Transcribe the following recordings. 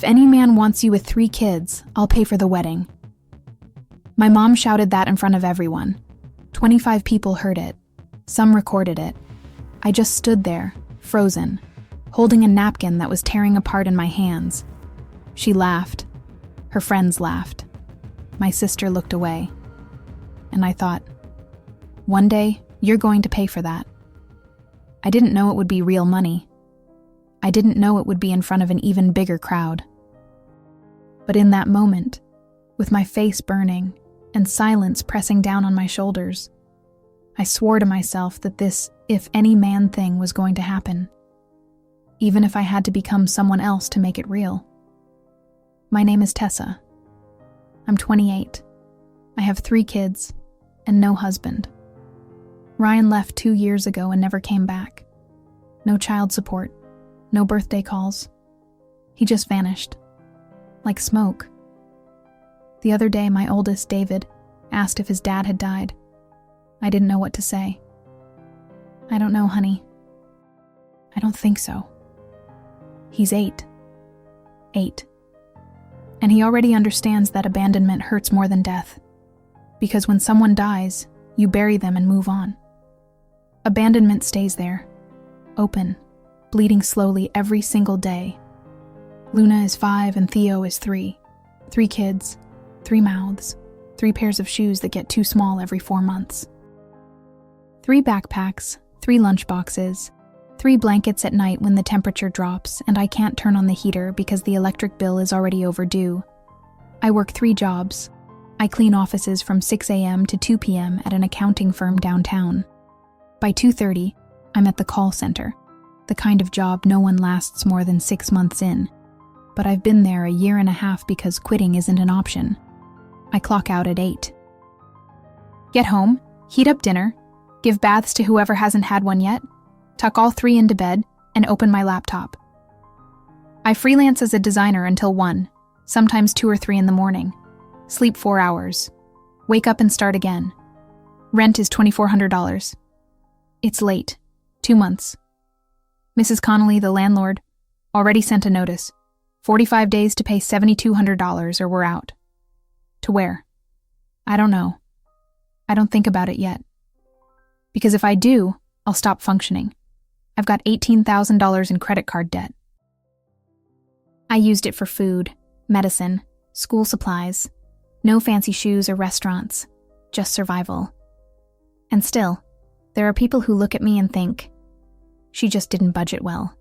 If any man wants you with 3 kids, I'll pay for the wedding. My mom shouted that in front of everyone. 25 people heard it. Some recorded it. I just stood there, frozen, holding a napkin that was tearing apart in my hands. She laughed. Her friends laughed. My sister looked away. And I thought, one day, you're going to pay for that. I didn't know it would be real money. I didn't know it would be in front of an even bigger crowd. But in that moment, with my face burning and silence pressing down on my shoulders, I swore to myself that this if any man thing was going to happen, even if I had to become someone else to make it real. My name is Tessa. I'm 28. I have 3 kids and no husband. Ryan left 2 years ago and never came back. No child support, no birthday calls. He just vanished. Like smoke. The other day, my oldest, David, asked if his dad had died. I didn't know what to say. I don't know, honey. I don't think so. He's 8. 8. And he already understands that abandonment hurts more than death. Because when someone dies, you bury them and move on. Abandonment stays there, open, bleeding slowly every single day. Luna is 5 and Theo is 3. 3 kids, 3 mouths, 3 pairs of shoes that get too small every 4 months. 3 backpacks, 3 lunchboxes, 3 blankets at night when the temperature drops and I can't turn on the heater because the electric bill is already overdue. I work 3 jobs. I clean offices from 6 a.m. to 2 p.m. at an accounting firm downtown. By 2:30, I'm at the call center, the kind of job no one lasts more than 6 months in. But I've been there a year and a half because quitting isn't an option. I clock out at 8. Get home, heat up dinner, give baths to whoever hasn't had one yet, tuck all 3 into bed, and open my laptop. I freelance as a designer until 1, sometimes 2 or 3 in the morning. Sleep 4 hours. Wake up and start again. Rent is $2,400. It's late. 2 months. Mrs. Connolly, the landlord, already sent a notice. 45 days to pay $7,200 or we're out. To where? I don't know. I don't think about it yet. Because if I do, I'll stop functioning. I've got $18,000 in credit card debt. I used it for food, medicine, school supplies, no fancy shoes or restaurants, just survival. And still, there are people who look at me and think, she just didn't budget well.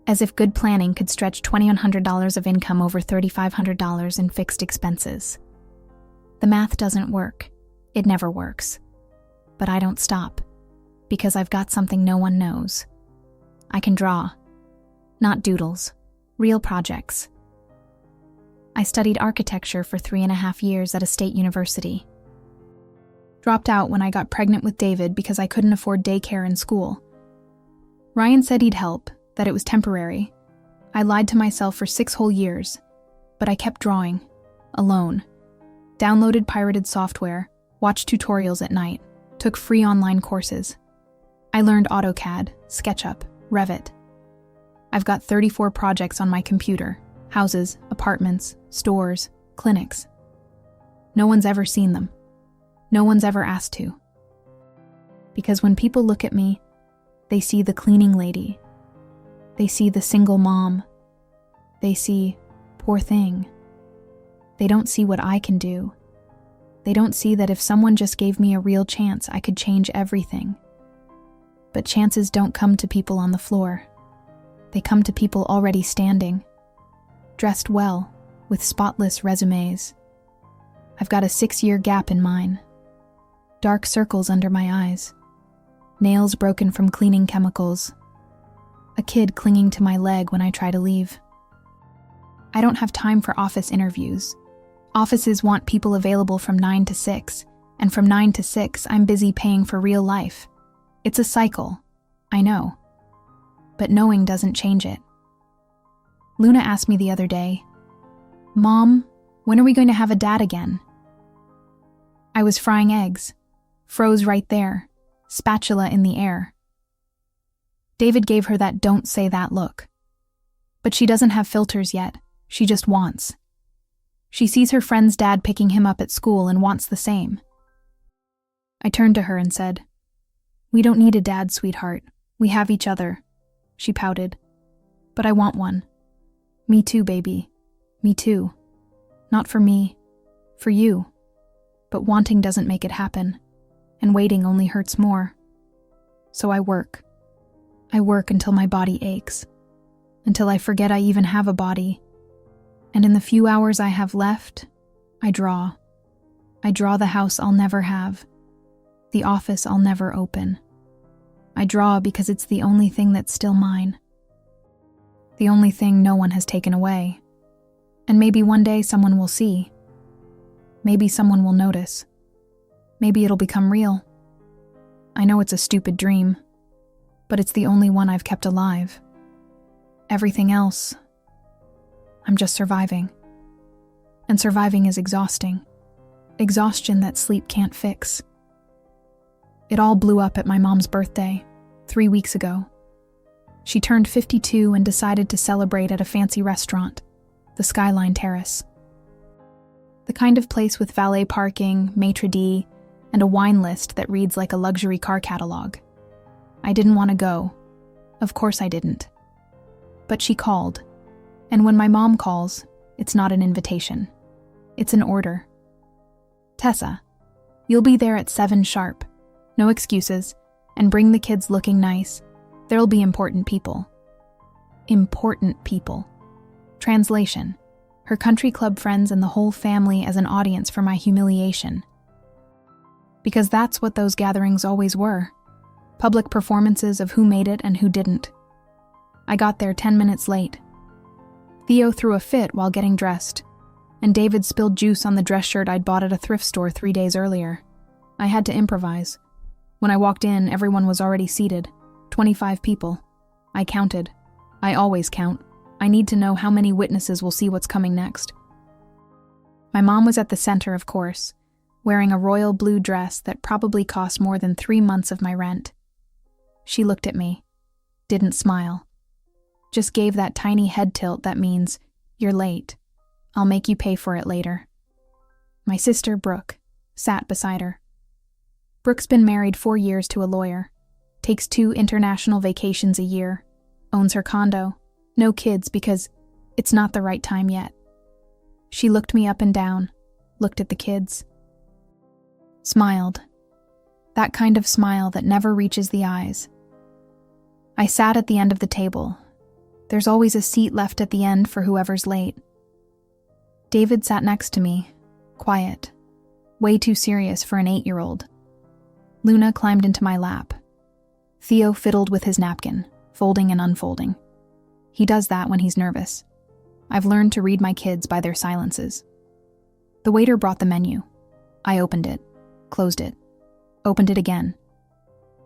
As if good planning could stretch $2,100 of income over $3,500 in fixed expenses. The math doesn't work. It never works. But I don't stop, because I've got something no one knows. I can draw. Not doodles. Real projects. I studied architecture for 3.5 years at a state university. Dropped out when I got pregnant with David because I couldn't afford daycare and school. Ryan said he'd help, that it was temporary. I lied to myself for 6 whole years, but I kept drawing, alone. Downloaded pirated software, watched tutorials at night, took free online courses. I learned AutoCAD, SketchUp, Revit. I've got 34 projects on my computer, houses, apartments, stores, clinics. No one's ever seen them. No one's ever asked to. Because when people look at me, they see the cleaning lady. They see the single mom. They see, poor thing. They don't see what I can do. They don't see that if someone just gave me a real chance, I could change everything. But chances don't come to people on the floor. They come to people already standing, dressed well, with spotless resumes. I've got a 6-year gap in mine. Dark circles under my eyes. Nails broken from cleaning chemicals. A kid clinging to my leg when I try to leave. I don't have time for office interviews. Offices want people available from 9 to 6, and from 9 to 6, I'm busy paying for real life. It's a cycle, I know. But knowing doesn't change it. Luna asked me the other day, "Mom, when are we going to have a dad again?" I was frying eggs, froze right there, spatula in the air. David gave her that "don't say that" look. But she doesn't have filters yet. She just wants. She sees her friend's dad picking him up at school and wants the same. I turned to her and said, "We don't need a dad, sweetheart. We have each other." She pouted. "But I want one." "Me too, baby. Me too. Not for me. For you. But wanting doesn't make it happen. And waiting only hurts more. So I work. I work until my body aches. Until I forget I even have a body. And in the few hours I have left, I draw. I draw the house I'll never have. The office I'll never open. I draw because it's the only thing that's still mine. The only thing no one has taken away. And maybe one day someone will see. Maybe someone will notice. Maybe it'll become real. I know it's a stupid dream, but it's the only one I've kept alive. Everything else, I'm just surviving. And surviving is exhausting. Exhaustion that sleep can't fix. It all blew up at my mom's birthday, 3 weeks ago. She turned 52 and decided to celebrate at a fancy restaurant, the Skyline Terrace. The kind of place with valet parking, maitre d', and a wine list that reads like a luxury car catalog. I didn't want to go. Of course I didn't. But she called. And when my mom calls, it's not an invitation. It's an order. "Tessa, you'll be there at 7 sharp. No excuses, and bring the kids looking nice. There'll be important people." Important people. Translation: her country club friends and the whole family as an audience for my humiliation. Because that's what those gatherings always were. Public performances of who made it and who didn't. I got there 10 minutes late. Theo threw a fit while getting dressed, and David spilled juice on the dress shirt I'd bought at a thrift store 3 days earlier. I had to improvise. When I walked in, everyone was already seated. 25 people. I counted. I always count. I need to know how many witnesses will see what's coming next. My mom was at the center, of course, wearing a royal blue dress that probably cost more than 3 months of my rent. She looked at me. Didn't smile. Just gave that tiny head tilt that means, "You're late. I'll make you pay for it later." My sister, Brooke, sat beside her. Brooke's been married 4 years to a lawyer, takes 2 international vacations a year, owns her condo, no kids because it's not the right time yet. She looked me up and down, looked at the kids. Smiled. That kind of smile that never reaches the eyes. I sat at the end of the table. There's always a seat left at the end for whoever's late. David sat next to me, quiet, way too serious for an 8-year-old. Luna climbed into my lap. Theo fiddled with his napkin, folding and unfolding. He does that when he's nervous. I've learned to read my kids by their silences. The waiter brought the menu. I opened it, closed it, opened it again.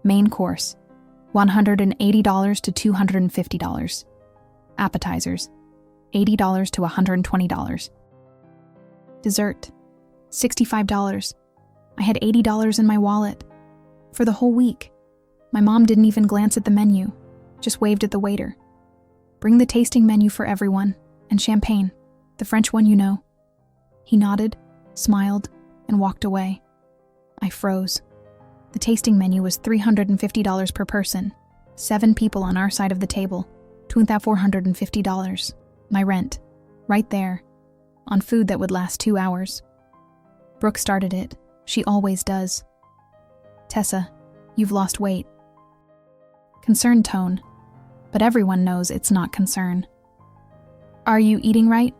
Main course, $180 to $250. Appetizers, $80 to $120. Dessert, $65. I had $80 in my wallet. For the whole week. My mom didn't even glance at the menu, just waved at the waiter. "Bring the tasting menu for everyone, and champagne, the French one you know." He nodded, smiled, and walked away. I froze. The tasting menu was $350 per person, 7 people on our side of the table, $2,450. My rent, right there, on food that would last 2 hours. Brooke started it. She always does. "Tessa, you've lost weight." Concerned tone, but everyone knows it's not concern. "Are you eating right?"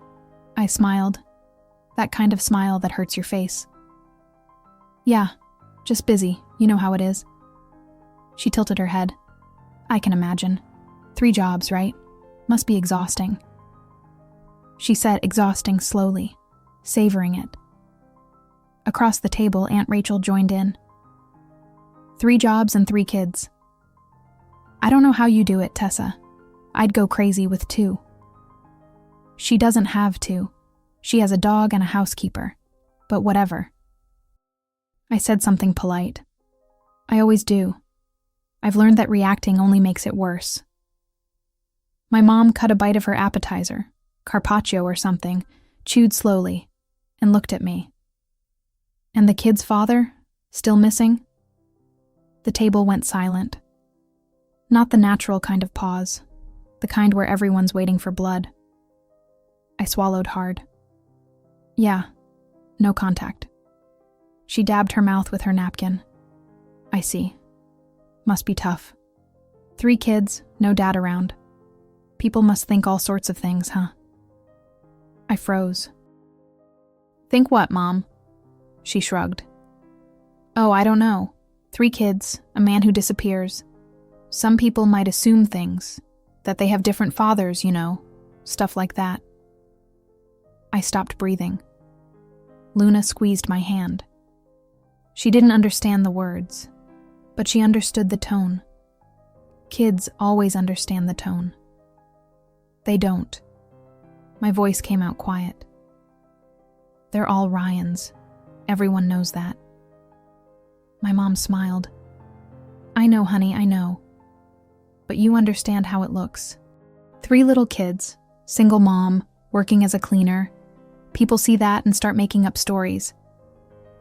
I smiled. That kind of smile that hurts your face. "Yeah, just busy, you know how it is." She tilted her head. "I can imagine. 3 jobs, right? Must be exhausting." She said exhausting slowly, savoring it. Across the table, Aunt Rachel joined in. 3 jobs and 3 kids. "I don't know how you do it, Tessa. I'd go crazy with 2. "She doesn't have 2. She has a dog and a housekeeper. But whatever." I said something polite. I always do. I've learned that reacting only makes it worse. My mom cut a bite of her appetizer, carpaccio or something, chewed slowly, and looked at me. And the kid's father? Still missing? The table went silent. Not the natural kind of pause, the kind where everyone's waiting for blood. I swallowed hard. Yeah, no contact. She dabbed her mouth with her napkin. I see. Must be tough. 3 kids, no dad around. People must think all sorts of things, huh? I froze. Think what, Mom? She shrugged. Oh, I don't know. 3 kids, a man who disappears. Some people might assume things, that they have different fathers, stuff like that. I stopped breathing. Luna squeezed my hand. She didn't understand the words, but she understood the tone. Kids always understand the tone. They don't. My voice came out quiet. They're all Ryans. Everyone knows that. My mom smiled. I know, honey, I know. But you understand how it looks. 3 little kids, single mom, working as a cleaner. People see that and start making up stories.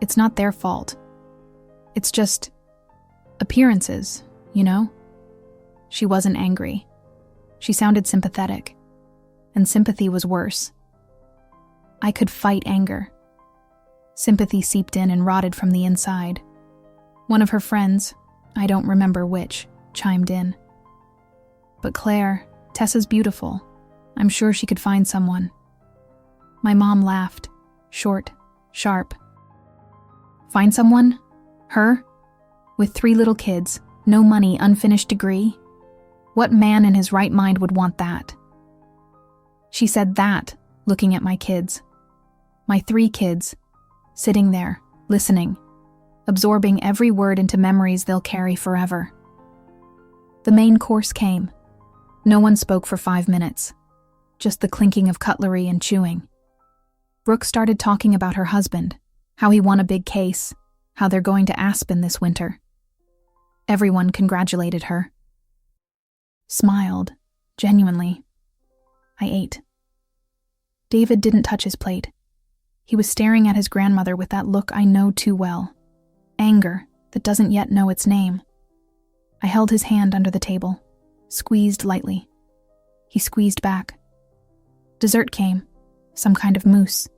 It's not their fault. It's just appearances, She wasn't angry. She sounded sympathetic. And sympathy was worse. I could fight anger. Sympathy seeped in and rotted from the inside. One of her friends, I don't remember which, chimed in. But Claire, Tessa's beautiful. I'm sure she could find someone. My mom laughed, short, sharp. Find someone? Her? With 3 little kids, no money, unfinished degree? What man in his right mind would want that? She said that, looking at my kids. My 3 kids, sitting there, listening, absorbing every word into memories they'll carry forever. The main course came. No one spoke for 5 minutes, just the clinking of cutlery and chewing. Brooke started talking about her husband, how he won a big case, how they're going to Aspen this winter. Everyone congratulated her. Smiled, genuinely. I ate. David didn't touch his plate. He was staring at his grandmother with that look I know too well. Anger that doesn't yet know its name. I held his hand under the table, squeezed lightly. He squeezed back. Dessert came, some kind of mousse.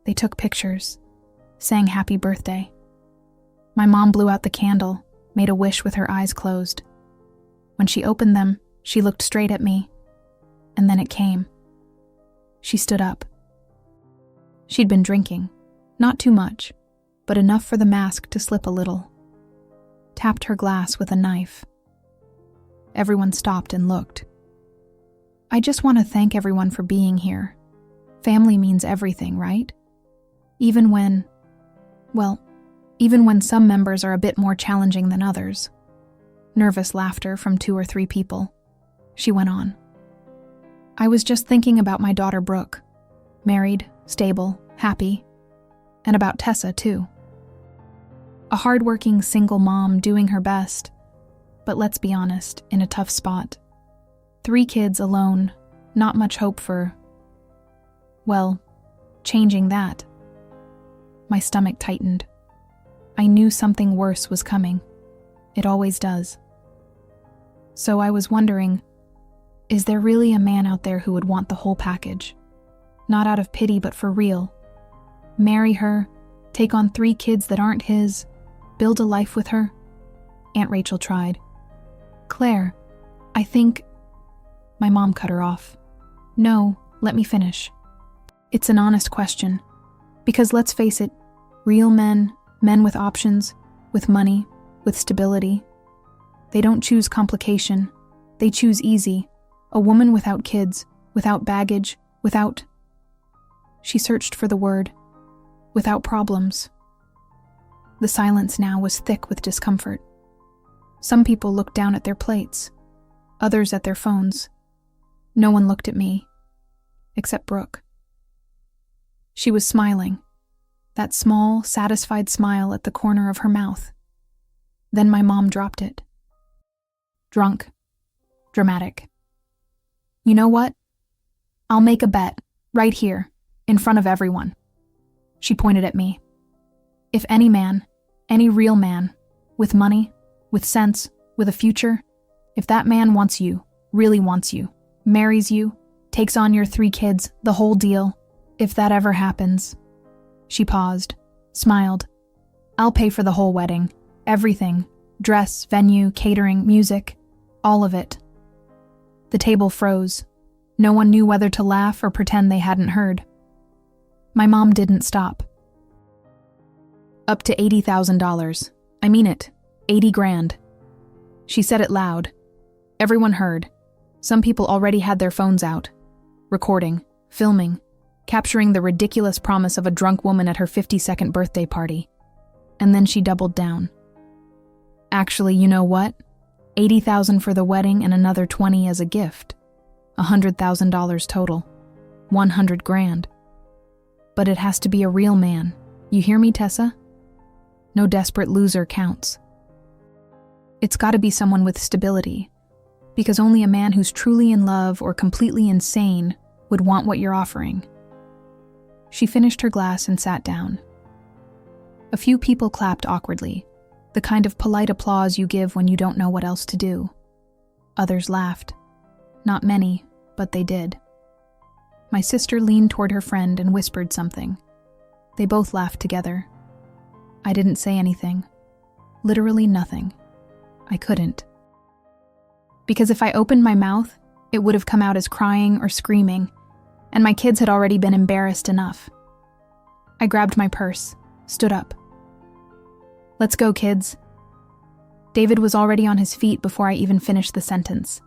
They took pictures, sang happy birthday. My mom blew out the candle, made a wish with her eyes closed. When she opened them, she looked straight at me, and then it came. She stood up. She'd been drinking, not too much, but enough for the mask to slip a little. Tapped her glass with a knife. Everyone stopped and looked. I just want to thank everyone for being here. Family means everything, right? Even when some members are a bit more challenging than others. Nervous laughter from 2 or 3 people. She went on. I was just thinking about my daughter Brooke. Married, stable, happy. And about Tessa, too. A hardworking single mom doing her best. But let's be honest, in a tough spot. 3 kids alone, not much hope for, changing that. My stomach tightened. I knew something worse was coming. It always does. So I was wondering, is there really a man out there who would want the whole package? Not out of pity, but for real. Marry her, take on 3 kids that aren't his, build a life with her? Aunt Rachel tried. Claire, I think... My mom cut her off. No, let me finish. It's an honest question. Because let's face it, real men with options, with money, with stability, they don't choose complication. They choose easy. A woman without kids, without baggage, without... She searched for the word. Without problems. The silence now was thick with discomfort. Some people looked down at their plates, others at their phones. No one looked at me, except Brooke. She was smiling, that small, satisfied smile at the corner of her mouth. Then my mom dropped it. Drunk. Dramatic. You know what? I'll make a bet, right here, in front of everyone. She pointed at me. If any man, any real man, with money, with sense, with a future, if that man wants you, really wants you, marries you, takes on your 3 kids, the whole deal, if that ever happens. She paused, smiled. I'll pay for the whole wedding, everything, dress, venue, catering, music, all of it. The table froze. No one knew whether to laugh or pretend they hadn't heard. My mom didn't stop. Up to $80,000. I mean it, 80 grand. She said it loud. Everyone heard. Some people already had their phones out, recording, filming, capturing the ridiculous promise of a drunk woman at her 52nd birthday party. And then she doubled down. Actually, you know what? $80,000 for the wedding and another 20 as a gift. $100,000 total. 100 grand. But it has to be a real man. You hear me, Tessa? No desperate loser counts. It's gotta be someone with stability, because only a man who's truly in love or completely insane would want what you're offering. She finished her glass and sat down. A few people clapped awkwardly, the kind of polite applause you give when you don't know what else to do. Others laughed. Not many, but they did. My sister leaned toward her friend and whispered something. They both laughed together. I didn't say anything. Literally nothing. I couldn't. Because if I opened my mouth, it would have come out as crying or screaming, and my kids had already been embarrassed enough. I grabbed my purse, stood up. Let's go, kids. David was already on his feet before I even finished the sentence.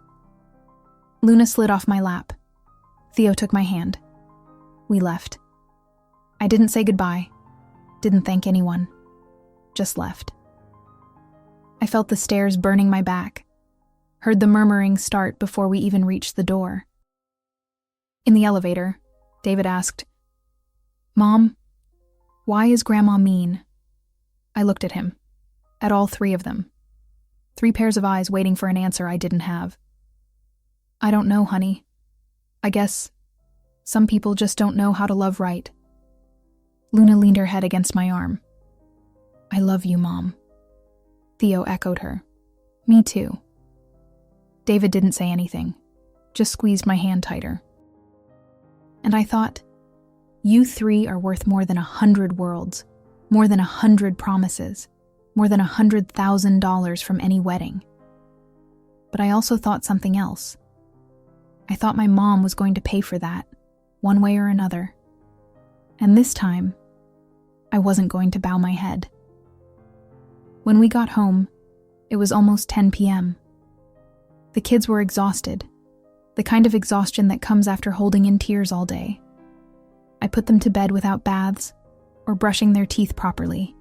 Luna slid off my lap. Theo took my hand. We left. I didn't say goodbye, didn't thank anyone, just left. I felt the stairs burning my back, heard the murmuring start before we even reached the door. In the elevator, David asked, "Mom, why is Grandma mean?" I looked at him, at all 3 of them. 3 pairs of eyes waiting for an answer I didn't have. I don't know, honey. I guess some people just don't know how to love right. Luna leaned her head against my arm. I love you, Mom. Theo echoed her. Me too. David didn't say anything, just squeezed my hand tighter. And I thought, you 3 are worth more than 100 worlds, more than 100 promises, more than $100,000 from any wedding. But I also thought something else. I thought my mom was going to pay for that, one way or another. And this time, I wasn't going to bow my head. When we got home, it was almost 10 p.m. The kids were exhausted, the kind of exhaustion that comes after holding in tears all day. I put them to bed without baths or brushing their teeth properly.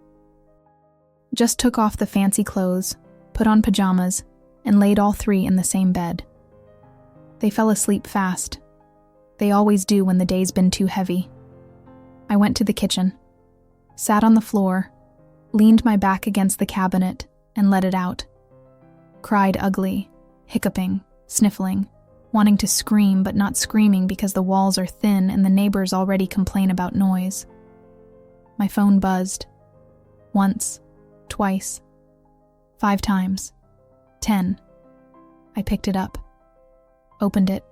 Just took off the fancy clothes, put on pajamas, and laid all 3 in the same bed. They fell asleep fast. They always do when the day's been too heavy. I went to the kitchen, sat on the floor, leaned my back against the cabinet, and let it out. Cried ugly, hiccuping, sniffling, wanting to scream but not screaming because the walls are thin and the neighbors already complain about noise. My phone buzzed. Once, twice, 5 times, 10. I picked it up. Opened it.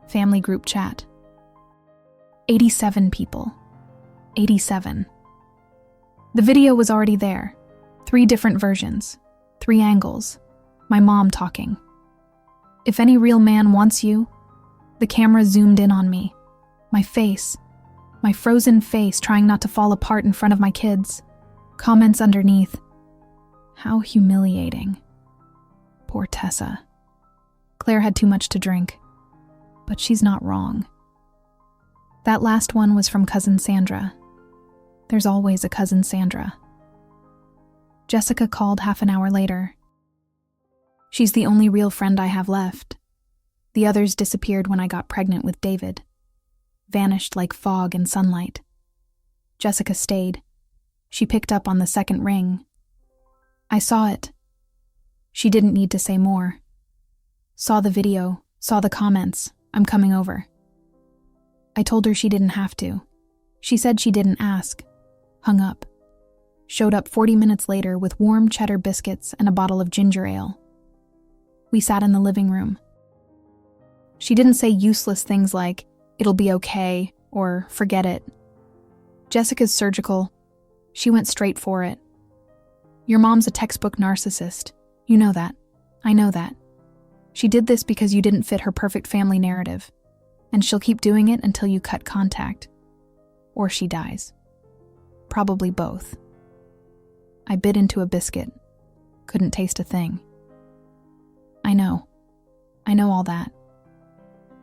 Family group chat. 87 people. 87. The video was already there. 3 different versions. 3 angles. My mom talking. If any real man wants you, the camera zoomed in on me. My face. My frozen face trying not to fall apart in front of my kids. Comments underneath. How humiliating. Poor Tessa. Claire had too much to drink. But she's not wrong. That last one was from Cousin Sandra. There's always a Cousin Sandra. Jessica called half an hour later. She's the only real friend I have left. The others disappeared when I got pregnant with David. Vanished like fog in sunlight. Jessica stayed. She picked up on the second ring. I saw it. She didn't need to say more. Saw the video, saw the comments. I'm coming over. I told her she didn't have to. She said she didn't ask. Hung up. Showed up 40 minutes later with warm cheddar biscuits and a bottle of ginger ale. We sat in the living room. She didn't say useless things like, "It'll be okay," or "forget it." Jessica's surgical. She went straight for it. "Your mom's a textbook narcissist. You know that. I know that. She did this because you didn't fit her perfect family narrative, and she'll keep doing it until you cut contact. Or she dies. Probably both." I bit into a biscuit. Couldn't taste a thing. I know all that.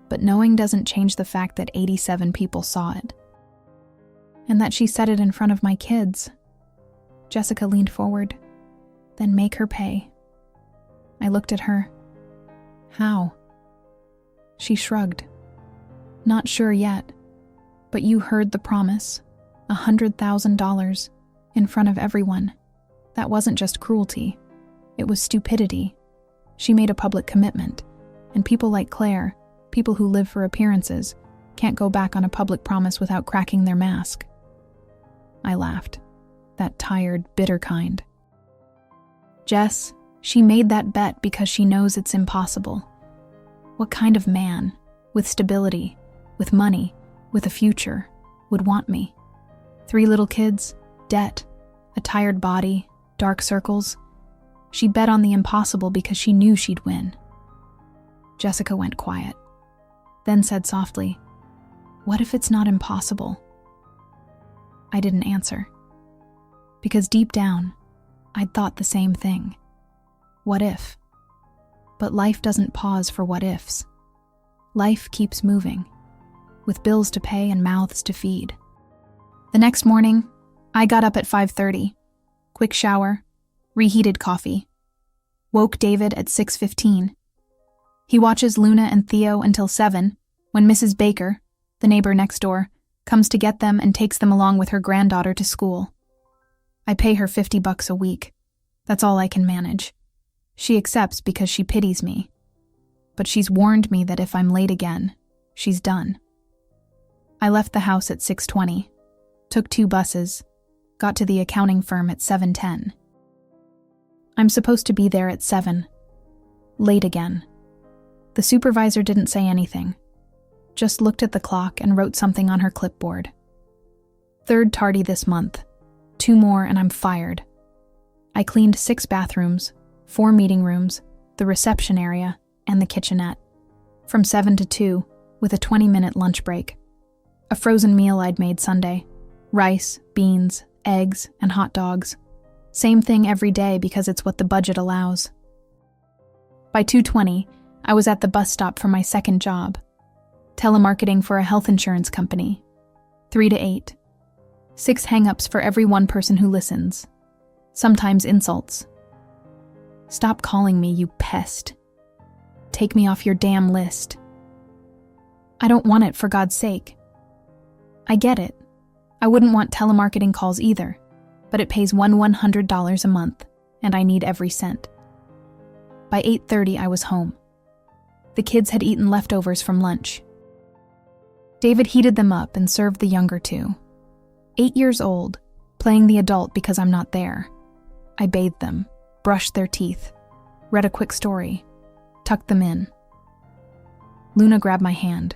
But knowing doesn't change the fact that 87 people saw it. And that she said it in front of my kids. Jessica leaned forward. "Then make her pay." I looked at her. "How?" She shrugged. "Not sure yet, but you heard the promise. $100,000 in front of everyone. That wasn't just cruelty. It was stupidity. She made a public commitment, and people like Claire, people who live for appearances, can't go back on a public promise without cracking their mask." I laughed. That tired, bitter kind. "Jess, she made that bet because she knows it's impossible. What kind of man, with stability, with money, with a future, would want me? 3 little kids, debt, a tired body, dark circles. She bet on the impossible because she knew she'd win." Jessica went quiet, then said softly, "What if it's not impossible?" I didn't answer, because deep down, I'd thought the same thing. What if? But life doesn't pause for what ifs. Life keeps moving, with bills to pay and mouths to feed. The next morning, I got up at 5:30. Quick shower, reheated coffee. Woke David at 6:15. He watches Luna and Theo until 7, when Mrs. Baker, the neighbor next door, comes to get them and takes them along with her granddaughter to school. I pay her $50 a week. That's all I can manage. She accepts because she pities me. But she's warned me that if I'm late again, she's done. I left the house at 6:20, took 2 buses, got to the accounting firm at 7:10. I'm supposed to be there at 7. Late again. The supervisor didn't say anything, just looked at the clock and wrote something on her clipboard. 3rd tardy this month. 2 more and I'm fired. I cleaned 6 bathrooms, 4 meeting rooms, the reception area, and the kitchenette. From 7 to 2, with a 20-minute lunch break. A frozen meal I'd made Sunday. Rice, beans, eggs, and hot dogs. Same thing every day because it's what the budget allows. By 2:20, I was at the bus stop for my second job. Telemarketing for a health insurance company. 3 to 8. 6 hang-ups for every 1 person who listens. Sometimes insults. "Stop calling me, you pest. Take me off your damn list." I don't want it, for God's sake. I get it. I wouldn't want telemarketing calls either, but it pays $100 a month, and I need every cent. By 8:30, I was home. The kids had eaten leftovers from lunch. David heated them up and served the younger 2. 8 years old, playing the adult because I'm not there. I bathed them, brushed their teeth, read a quick story, tucked them in. Luna grabbed my hand.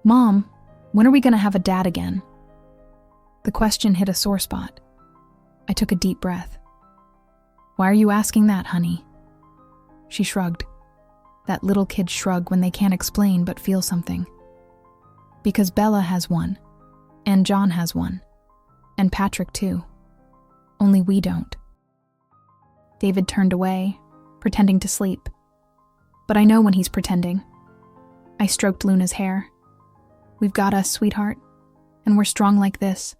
"Mom, when are we going to have a dad again?" The question hit a sore spot. I took a deep breath. "Why are you asking that, honey?" She shrugged. That little kid shrug when they can't explain but feel something. "Because Bella has one, and John has one, and Patrick too. Only we don't." David turned away, pretending to sleep. But I know when he's pretending. I stroked Luna's hair. "We've got us, sweetheart, and we're strong like this.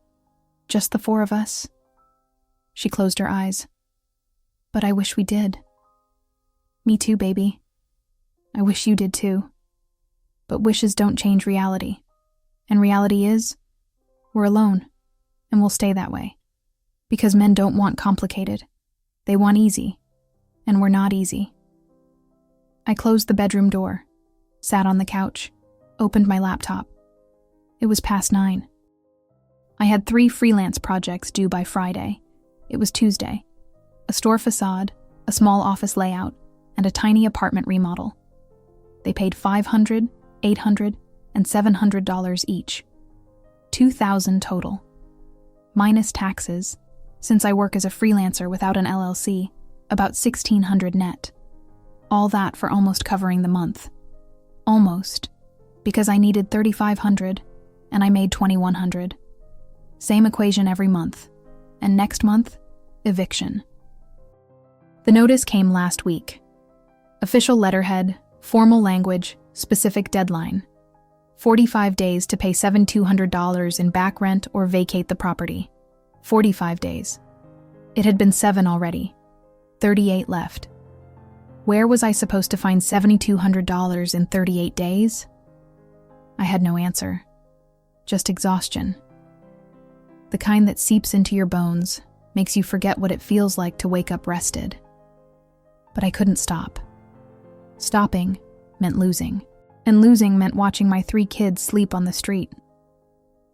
Just the 4 of us." She closed her eyes. "But I wish we did." "Me too, baby. I wish you did too. But wishes don't change reality. And reality is, we're alone, and we'll stay that way. Because men don't want complicated. They want easy, and we're not easy." I closed the bedroom door, sat on the couch, opened my laptop. It was past 9. I had 3 freelance projects due by Friday. It was Tuesday. A store facade, a small office layout, and a tiny apartment remodel. They paid $500, $800, and $700 each. $2,000 total. Minus taxes, since I work as a freelancer without an LLC, about $1,600 net. All that for almost covering the month. Almost, because I needed $3,500 and I made $2,100. Same equation every month. And next month, eviction. The notice came last week. Official letterhead, formal language, specific deadline. 45 days to pay $7,200 in back rent or vacate the property. 45 days. It had been 7 already. 38 left. Where was I supposed to find $7,200 in 38 days? I had no answer. Just exhaustion. The kind that seeps into your bones, makes you forget what it feels like to wake up rested. But I couldn't stop. Stopping meant losing. And losing meant watching my 3 kids sleep on the street.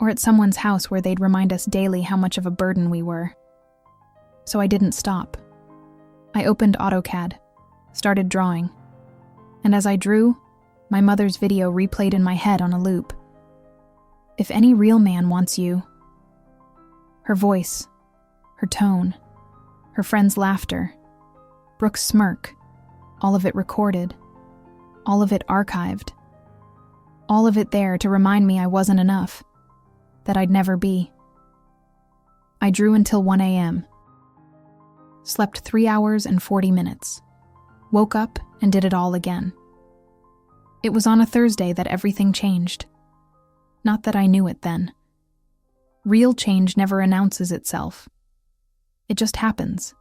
Or at someone's house where they'd remind us daily how much of a burden we were. So I didn't stop. I opened AutoCAD, started drawing. And as I drew, my mother's video replayed in my head on a loop. If any real man wants you. Her voice, her tone, her friend's laughter, Brooke's smirk, all of it recorded, all of it archived, all of it there to remind me I wasn't enough, that I'd never be. I drew until 1 a.m., slept 3 hours and 40 minutes, woke up and did it all again. It was on a Thursday that everything changed. Not that I knew it then. Real change never announces itself. It just happens.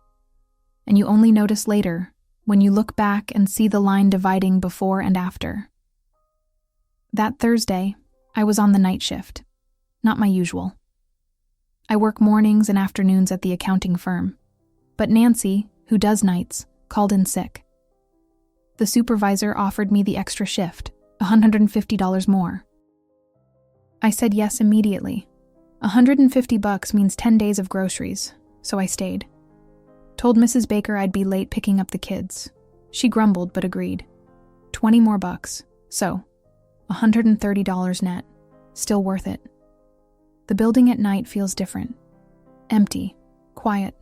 And you only notice later when you look back and see the line dividing before and after. That Thursday, I was on the night shift. Not my usual. I work mornings and afternoons at the accounting firm. But Nancy, who does nights, called in sick. The supervisor offered me the extra shift, $150 more. I said yes immediately. $150 means 10 days of groceries, so I stayed. Told Mrs. Baker I'd be late picking up the kids. She grumbled but agreed. 20 more bucks, so $130 net. Still worth it. The building at night feels different. Empty, quiet.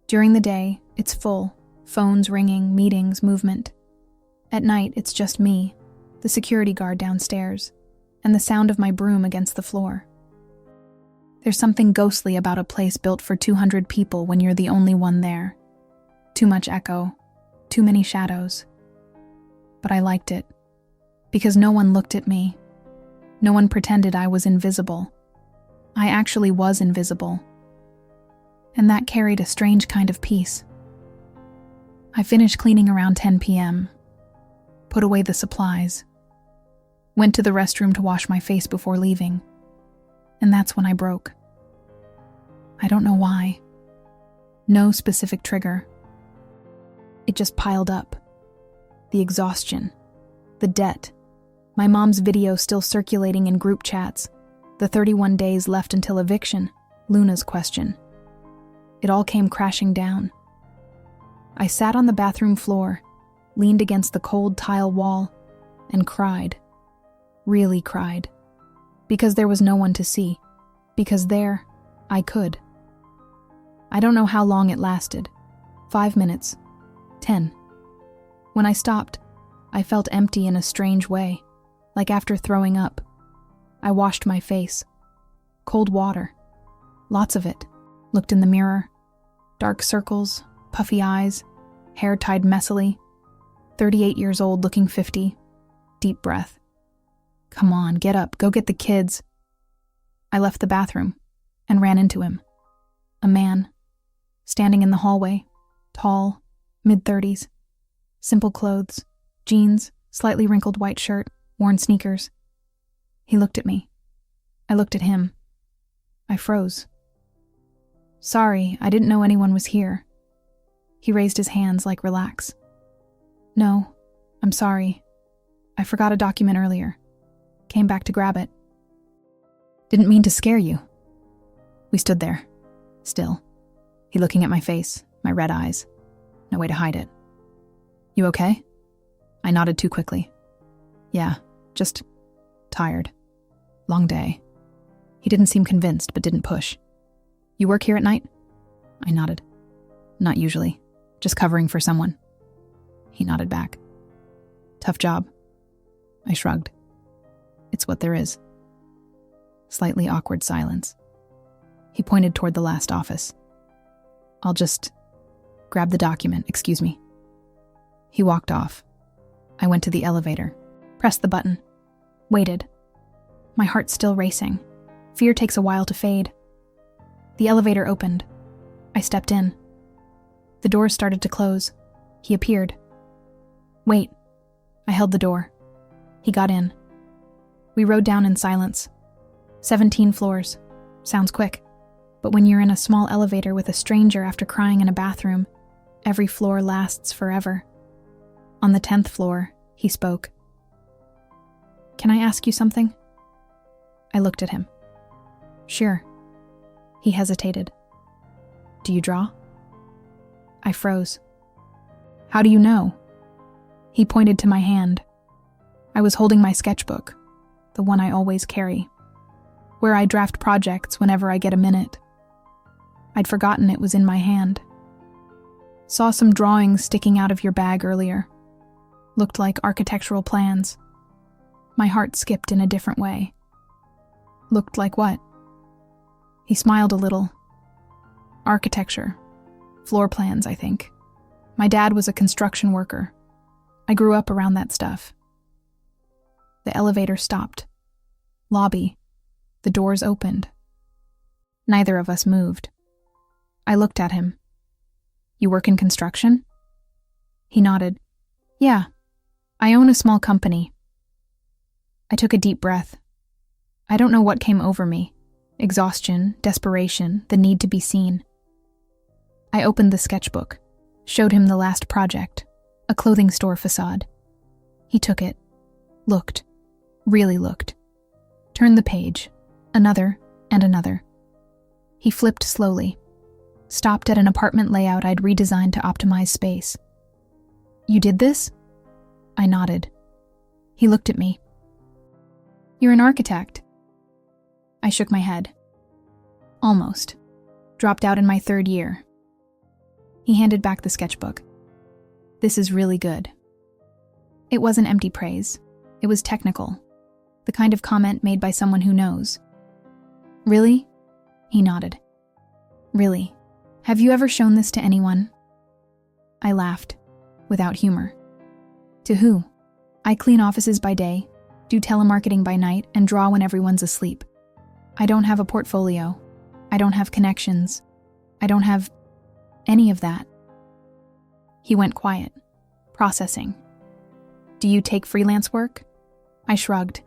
During the day, it's full, phones ringing, meetings, movement. At night, it's just me, the security guard downstairs, and the sound of my broom against the floor. There's something ghostly about a place built for 200 people when you're the only one there. Too much echo, too many shadows. But I liked it, because no one looked at me. No one pretended I was invisible. I actually was invisible. And that carried a strange kind of peace. I finished cleaning around 10 p.m., put away the supplies, went to the restroom to wash my face before leaving, and that's when I broke. I don't know why. No specific trigger. It just piled up. The exhaustion. The debt. My mom's video still circulating in group chats. The 31 days left until eviction. Luna's question. It all came crashing down. I sat on the bathroom floor, leaned against the cold tile wall, and cried. Really cried. Because there was no one to see. Because there, I could. I don't know how long it lasted. 5 minutes. 10. When I stopped, I felt empty in a strange way, like after throwing up. I washed my face. Cold water. Lots of it. Looked in the mirror. Dark circles, puffy eyes, hair tied messily. 38 years old looking 50. Deep breath. Come on, get up, go get the kids. I left the bathroom and ran into him. A man, standing in the hallway, tall, mid-30s, simple clothes, jeans, slightly wrinkled white shirt, worn sneakers. He looked at me. I looked at him. I froze. Sorry, I didn't know anyone was here. He raised his hands like relax. No, I'm sorry. I forgot a document earlier. Came back to grab it. Didn't mean to scare you. We stood there, still. He looking at my face, my red eyes. No way to hide it. You okay? I nodded too quickly. Yeah, just tired. Long day. He didn't seem convinced, but didn't push. You work here at night? I nodded. Not usually. Just covering for someone. He nodded back. Tough job. I shrugged. It's what there is. Slightly awkward silence. He pointed toward the last office. I'll just grab the document, excuse me. He walked off. I went to the elevator, pressed the button, waited. My heart still racing. Fear takes a while to fade. The elevator opened. I stepped in. The doors started to close. He appeared. Wait. I held the door. He got in. We rode down in silence. 17 floors. Sounds quick. But when you're in a small elevator with a stranger after crying in a bathroom, every floor lasts forever. On the 10th floor, he spoke. Can I ask you something? I looked at him. Sure. He hesitated. Do you draw? I froze. How do you know? He pointed to my hand. I was holding my sketchbook, the one I always carry, where I draft projects whenever I get a minute. I'd forgotten it was in my hand. Saw some drawings sticking out of your bag earlier. Looked like architectural plans. My heart skipped in a different way. Looked like what? He smiled a little. Architecture. Floor plans, I think. My dad was a construction worker. I grew up around that stuff. The elevator stopped. Lobby. The doors opened. Neither of us moved. I looked at him. You work in construction? He nodded. Yeah. I own a small company. I took a deep breath. I don't know what came over me. Exhaustion, desperation, the need to be seen. I opened the sketchbook, showed him the last project, a clothing store facade. He took it, looked, really looked, turned the page, another and another. He flipped slowly, stopped at an apartment layout I'd redesigned to optimize space. You did this? I nodded. He looked at me. You're an architect. I shook my head. Almost. Dropped out in my 3rd year. He handed back the sketchbook. This is really good. It wasn't empty praise. It was technical. The kind of comment made by someone who knows. Really? He nodded. Really? Have you ever shown this to anyone? I laughed, without humor. To who? I clean offices by day, do telemarketing by night, and draw when everyone's asleep. I don't have a portfolio. I don't have connections. I don't have any of that. He went quiet, processing. Do you take freelance work? I shrugged.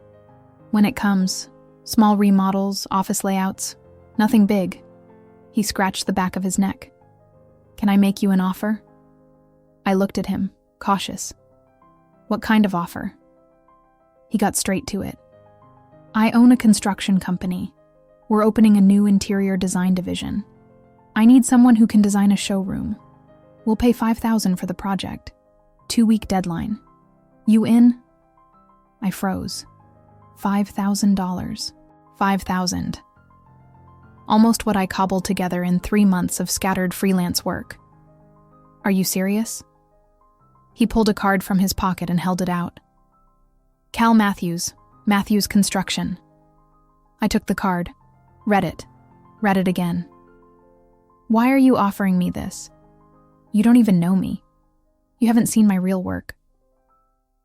When it comes, small remodels, office layouts, nothing big. He scratched the back of his neck. Can I make you an offer? I looked at him, cautious. What kind of offer? He got straight to it. I own a construction company. We're opening a new interior design division. I need someone who can design a showroom. We'll pay $5,000 for the project. 2-week deadline. You in? I froze. $5,000. $5,000. Almost what I cobbled together in 3 months of scattered freelance work. Are you serious? He pulled a card from his pocket and held it out. Cal Matthews, Matthews Construction. I took the card, read it again. Why are you offering me this? You don't even know me. You haven't seen my real work.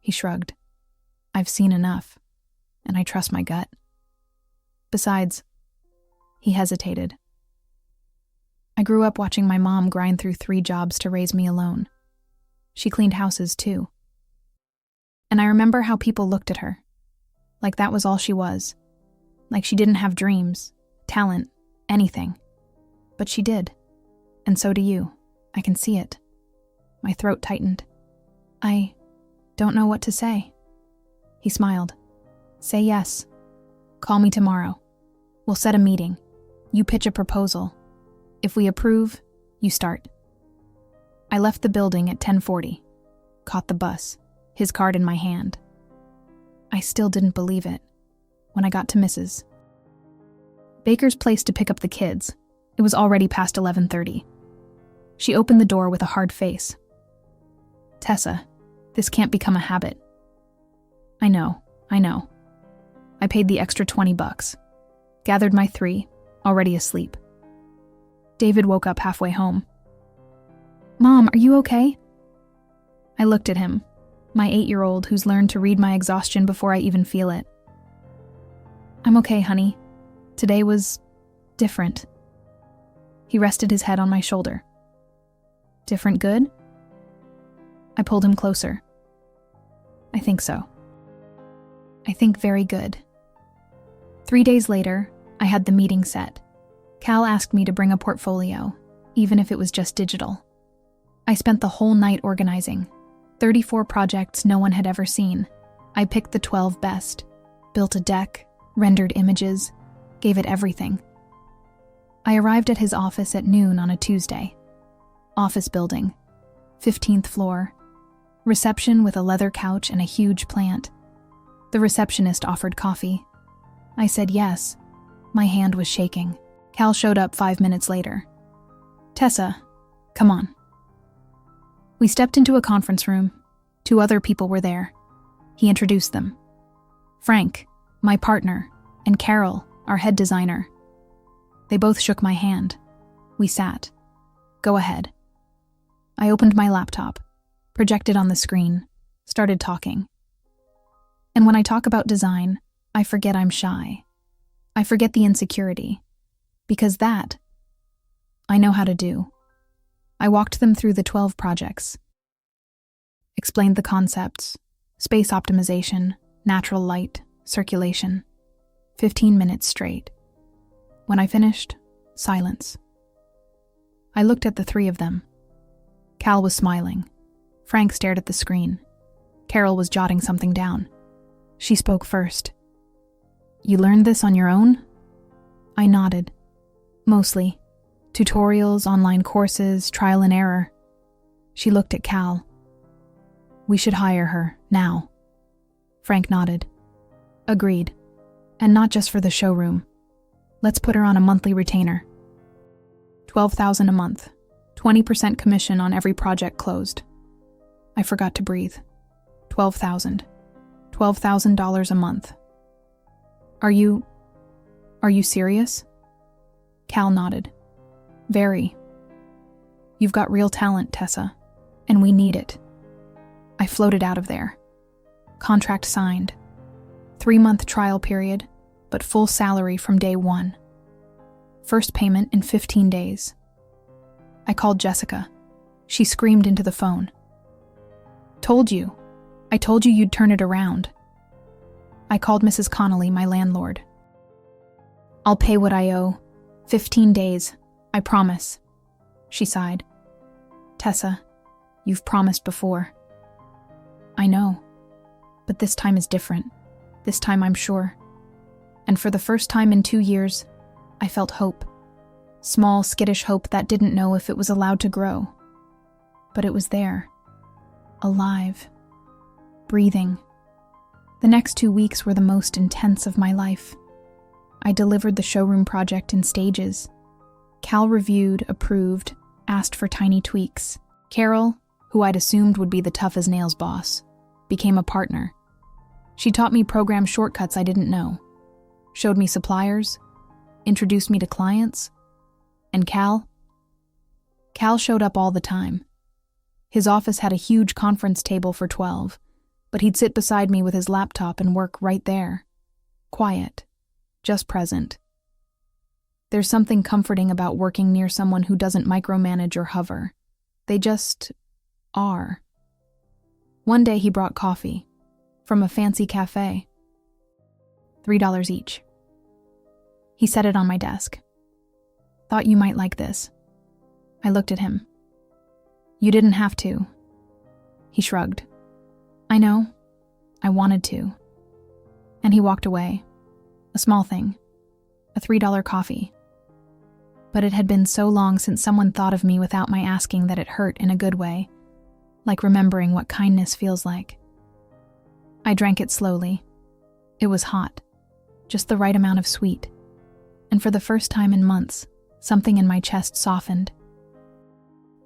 He shrugged. I've seen enough, and I trust my gut. Besides, he hesitated. I grew up watching my mom grind through 3 jobs to raise me alone. She cleaned houses too. And I remember how people looked at her, like that was all she was, like she didn't have dreams, talent, anything. But she did, and so do you. I can see it. My throat tightened. I don't know what to say. He smiled. Say yes. Call me tomorrow. We'll set a meeting. You pitch a proposal. If we approve, you start. I left the building at 10:40. Caught the bus, his card in my hand. I still didn't believe it when I got to Mrs. Baker's place to pick up the kids. It was already past 11:30. She opened the door with a hard face. Tessa, this can't become a habit. I know. I paid the extra $20. Gathered my 3, already asleep. David woke up halfway home. Mom, are you okay? I looked at him, my 8-year-old who's learned to read my exhaustion before I even feel it. I'm okay, honey. Today was different. He rested his head on my shoulder. Different good? I pulled him closer. I think so. I think very good. 3 days later, I had the meeting set. Cal asked me to bring a portfolio, even if it was just digital. I spent the whole night organizing. 34 projects no one had ever seen. I picked the 12 best, built a deck, rendered images, gave it everything. I arrived at his office at noon on a Tuesday. Office building, 15th floor, reception with a leather couch and a huge plant. The receptionist offered coffee. I said yes. My hand was shaking. Cal showed up 5 minutes later. Tessa, come on. We stepped into a conference room. 2 other people were there. He introduced them. Frank, my partner, and Carol, our head designer. They both shook my hand. We sat. Go ahead. I opened my laptop, projected on the screen, started talking. And when I talk about design, I forget I'm shy. I forget the insecurity. Because that, I know how to do. I walked them through the 12 projects. Explained the concepts, space optimization, natural light, circulation. 15 minutes straight. When I finished, silence. I looked at the 3 of them. Cal was smiling. Frank stared at the screen. Carol was jotting something down. She spoke first. You learned this on your own? I nodded. Mostly. Tutorials, online courses, trial and error. She looked at Cal. We should hire her, now. Frank nodded. Agreed. And not just for the showroom. Let's put her on a monthly retainer. $12,000 a month. 20% commission on every project closed. I forgot to breathe. $12,000. $12,000 a month. Are you serious? Cal nodded. Very. You've got real talent, Tessa, and we need it. I floated out of there. Contract signed. 3-month trial period, but full salary from day 1. First payment in 15 days. I called Jessica. She screamed into the phone. I told you you'd turn it around. I called Mrs. Connolly, my landlord. I'll pay what I owe. 15 days, I promise. She sighed. Tessa, you've promised before. I know, but this time is different. This time I'm sure. And for the first time in 2 years, I felt hope. Small, skittish hope that didn't know if it was allowed to grow. But it was there. Alive. Breathing. The next 2 weeks were the most intense of my life. I delivered the showroom project in stages. Cal reviewed, approved, asked for tiny tweaks. Carol, who I'd assumed would be the tough-as-nails boss, became a partner. She taught me program shortcuts I didn't know, showed me suppliers, introduced me to clients. And Cal showed up all the time. His office had a huge conference table for 12, but he'd sit beside me with his laptop and work right there. Quiet, just present. There's something comforting about working near someone who doesn't micromanage or hover. They just are. One day he brought coffee from a fancy cafe. $3 each. He set it on my desk. Thought you might like this. I looked at him. You didn't have to. He shrugged. I know. I wanted to. And he walked away. A small thing. a $3 coffee. But it had been so long since someone thought of me without my asking that it hurt in a good way, like remembering what kindness feels like. I drank it slowly. It was hot, just the right amount of sweet, and for the first time in months, something in my chest softened.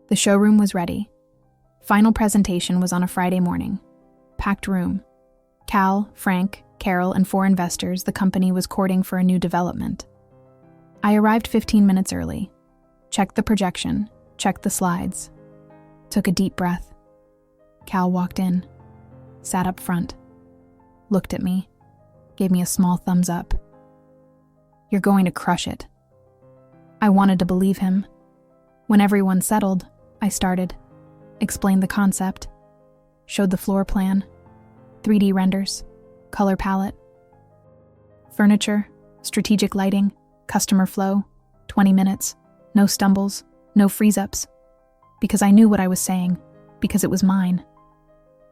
The showroom was ready. Final presentation was on a Friday morning. Packed room. Cal, Frank, Carol, and 4 investors the company was courting for a new development. I arrived 15 minutes early. Checked the projection, checked the slides. Took a deep breath. Cal walked in, sat up front, looked at me, gave me a small thumbs up. "You're going to crush it." I wanted to believe him. When everyone settled, I started, explained the concept, showed the floor plan, 3D renders, color palette, furniture, strategic lighting, customer flow, 20 minutes, no stumbles, no freeze-ups, because I knew what I was saying, because it was mine.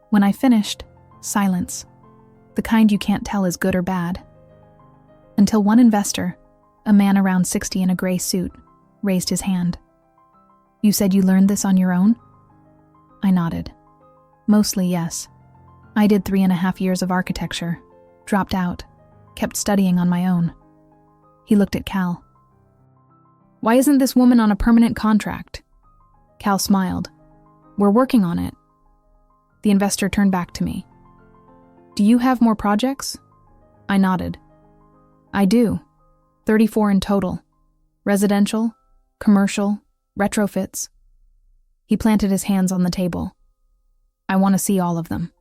When I finished, silence, the kind you can't tell is good or bad. Until one investor, a man around 60 in a gray suit, raised his hand. "You said you learned this on your own?" I nodded. Mostly yes. I did 3.5 years of architecture, dropped out, kept studying on my own. He looked at Cal. "Why isn't this woman on a permanent contract?" Cal smiled. "We're working on it." The investor turned back to me. "Do you have more projects?" I nodded. "I do. 34 in total. Residential, commercial, retrofits." He planted his hands on the table. "I want to see all of them."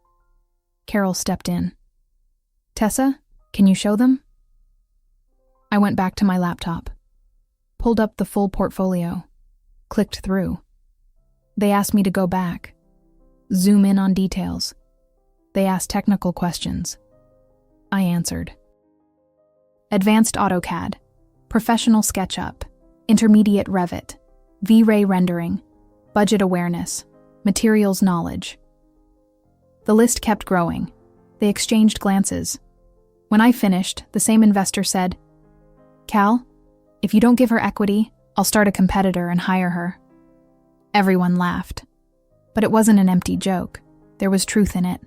Carol stepped in. "Tessa, can you show them?" I went back to my laptop, pulled up the full portfolio, clicked through. They asked me to go back, zoom in on details. They asked technical questions. I answered. Advanced AutoCAD, Professional SketchUp, Intermediate Revit, V-Ray rendering, Budget awareness, Materials knowledge. The list kept growing. They exchanged glances. When I finished, the same investor said, "Cal, if you don't give her equity, I'll start a competitor and hire her." Everyone laughed. But it wasn't an empty joke. There was truth in it.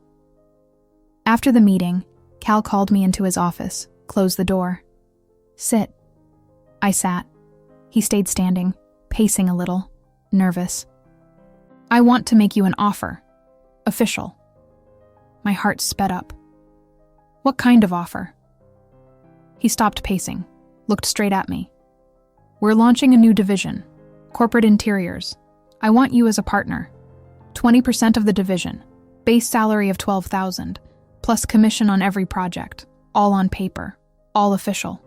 After the meeting, Cal called me into his office, closed the door. "Sit." I sat. He stayed standing, pacing a little, nervous. "I want to make you an offer. Official." My heart sped up. "What kind of offer?" He stopped pacing, looked straight at me. "We're launching a new division, corporate interiors. I want you as a partner. 20% of the division, base salary of $12,000, plus commission on every project, all on paper, all official."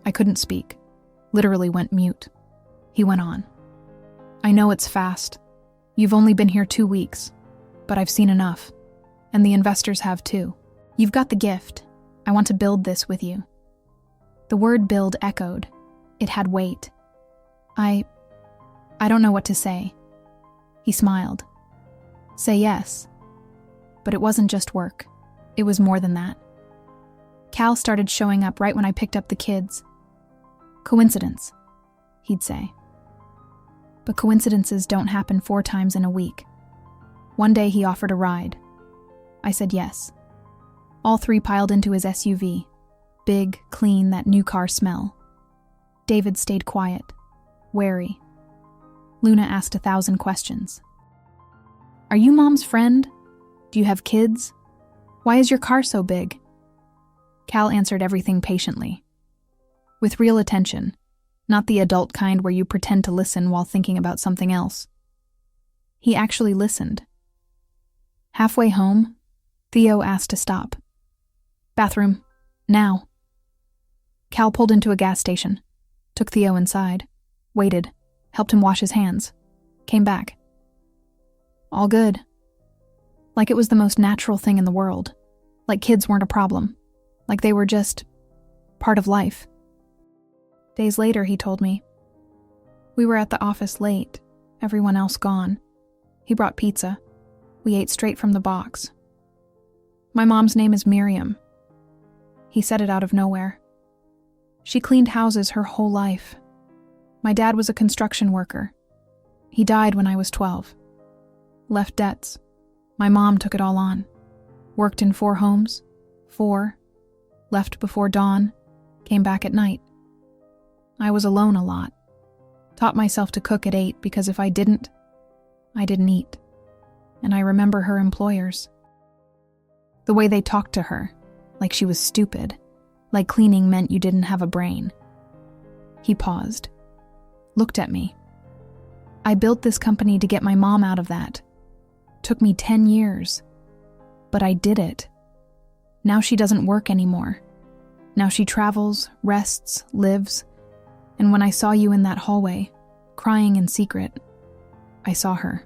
I couldn't speak, literally went mute. He went on. "I know it's fast. You've only been here 2 weeks, but I've seen enough. And the investors have too. You've got the gift. I want to build this with you." The word build echoed. It had weight. I don't know what to say. He smiled. "Say yes." But it wasn't just work. It was more than that. Cal started showing up right when I picked up the kids. "Coincidence," he'd say. But coincidences don't happen 4 times in a week. One day he offered a ride. I said yes. All 3 piled into his SUV. Big, clean, that new car smell. David stayed quiet, wary. Luna asked 1,000 questions. "Are you Mom's friend? Do you have kids? Why is your car so big?" Cal answered everything patiently. With real attention, not the adult kind where you pretend to listen while thinking about something else. He actually listened. Halfway home, Theo asked to stop. "Bathroom, now." Cal pulled into a gas station, took Theo inside, waited, helped him wash his hands, came back. All good. Like it was the most natural thing in the world. Like kids weren't a problem. Like they were just part of life. Days later, he told me. We were at the office late, everyone else gone. He brought pizza. We ate straight from the box. "My mom's name is Miriam." He said it out of nowhere. She cleaned houses her whole life. My dad was a construction worker. He died when I was 12. Left debts. My mom took it all on. Worked in 4 homes. 4. Left before dawn. Came back at night. I was alone a lot. Taught myself to cook at 8 because if I didn't eat. And I remember her employers. The way they talked to her, like she was stupid, like cleaning meant you didn't have a brain. He paused, looked at me. I built this company to get my mom out of that. Took me 10 years. But I did it. Now she doesn't work anymore. Now she travels, rests, lives. And when I saw you in that hallway, crying in secret, I saw her.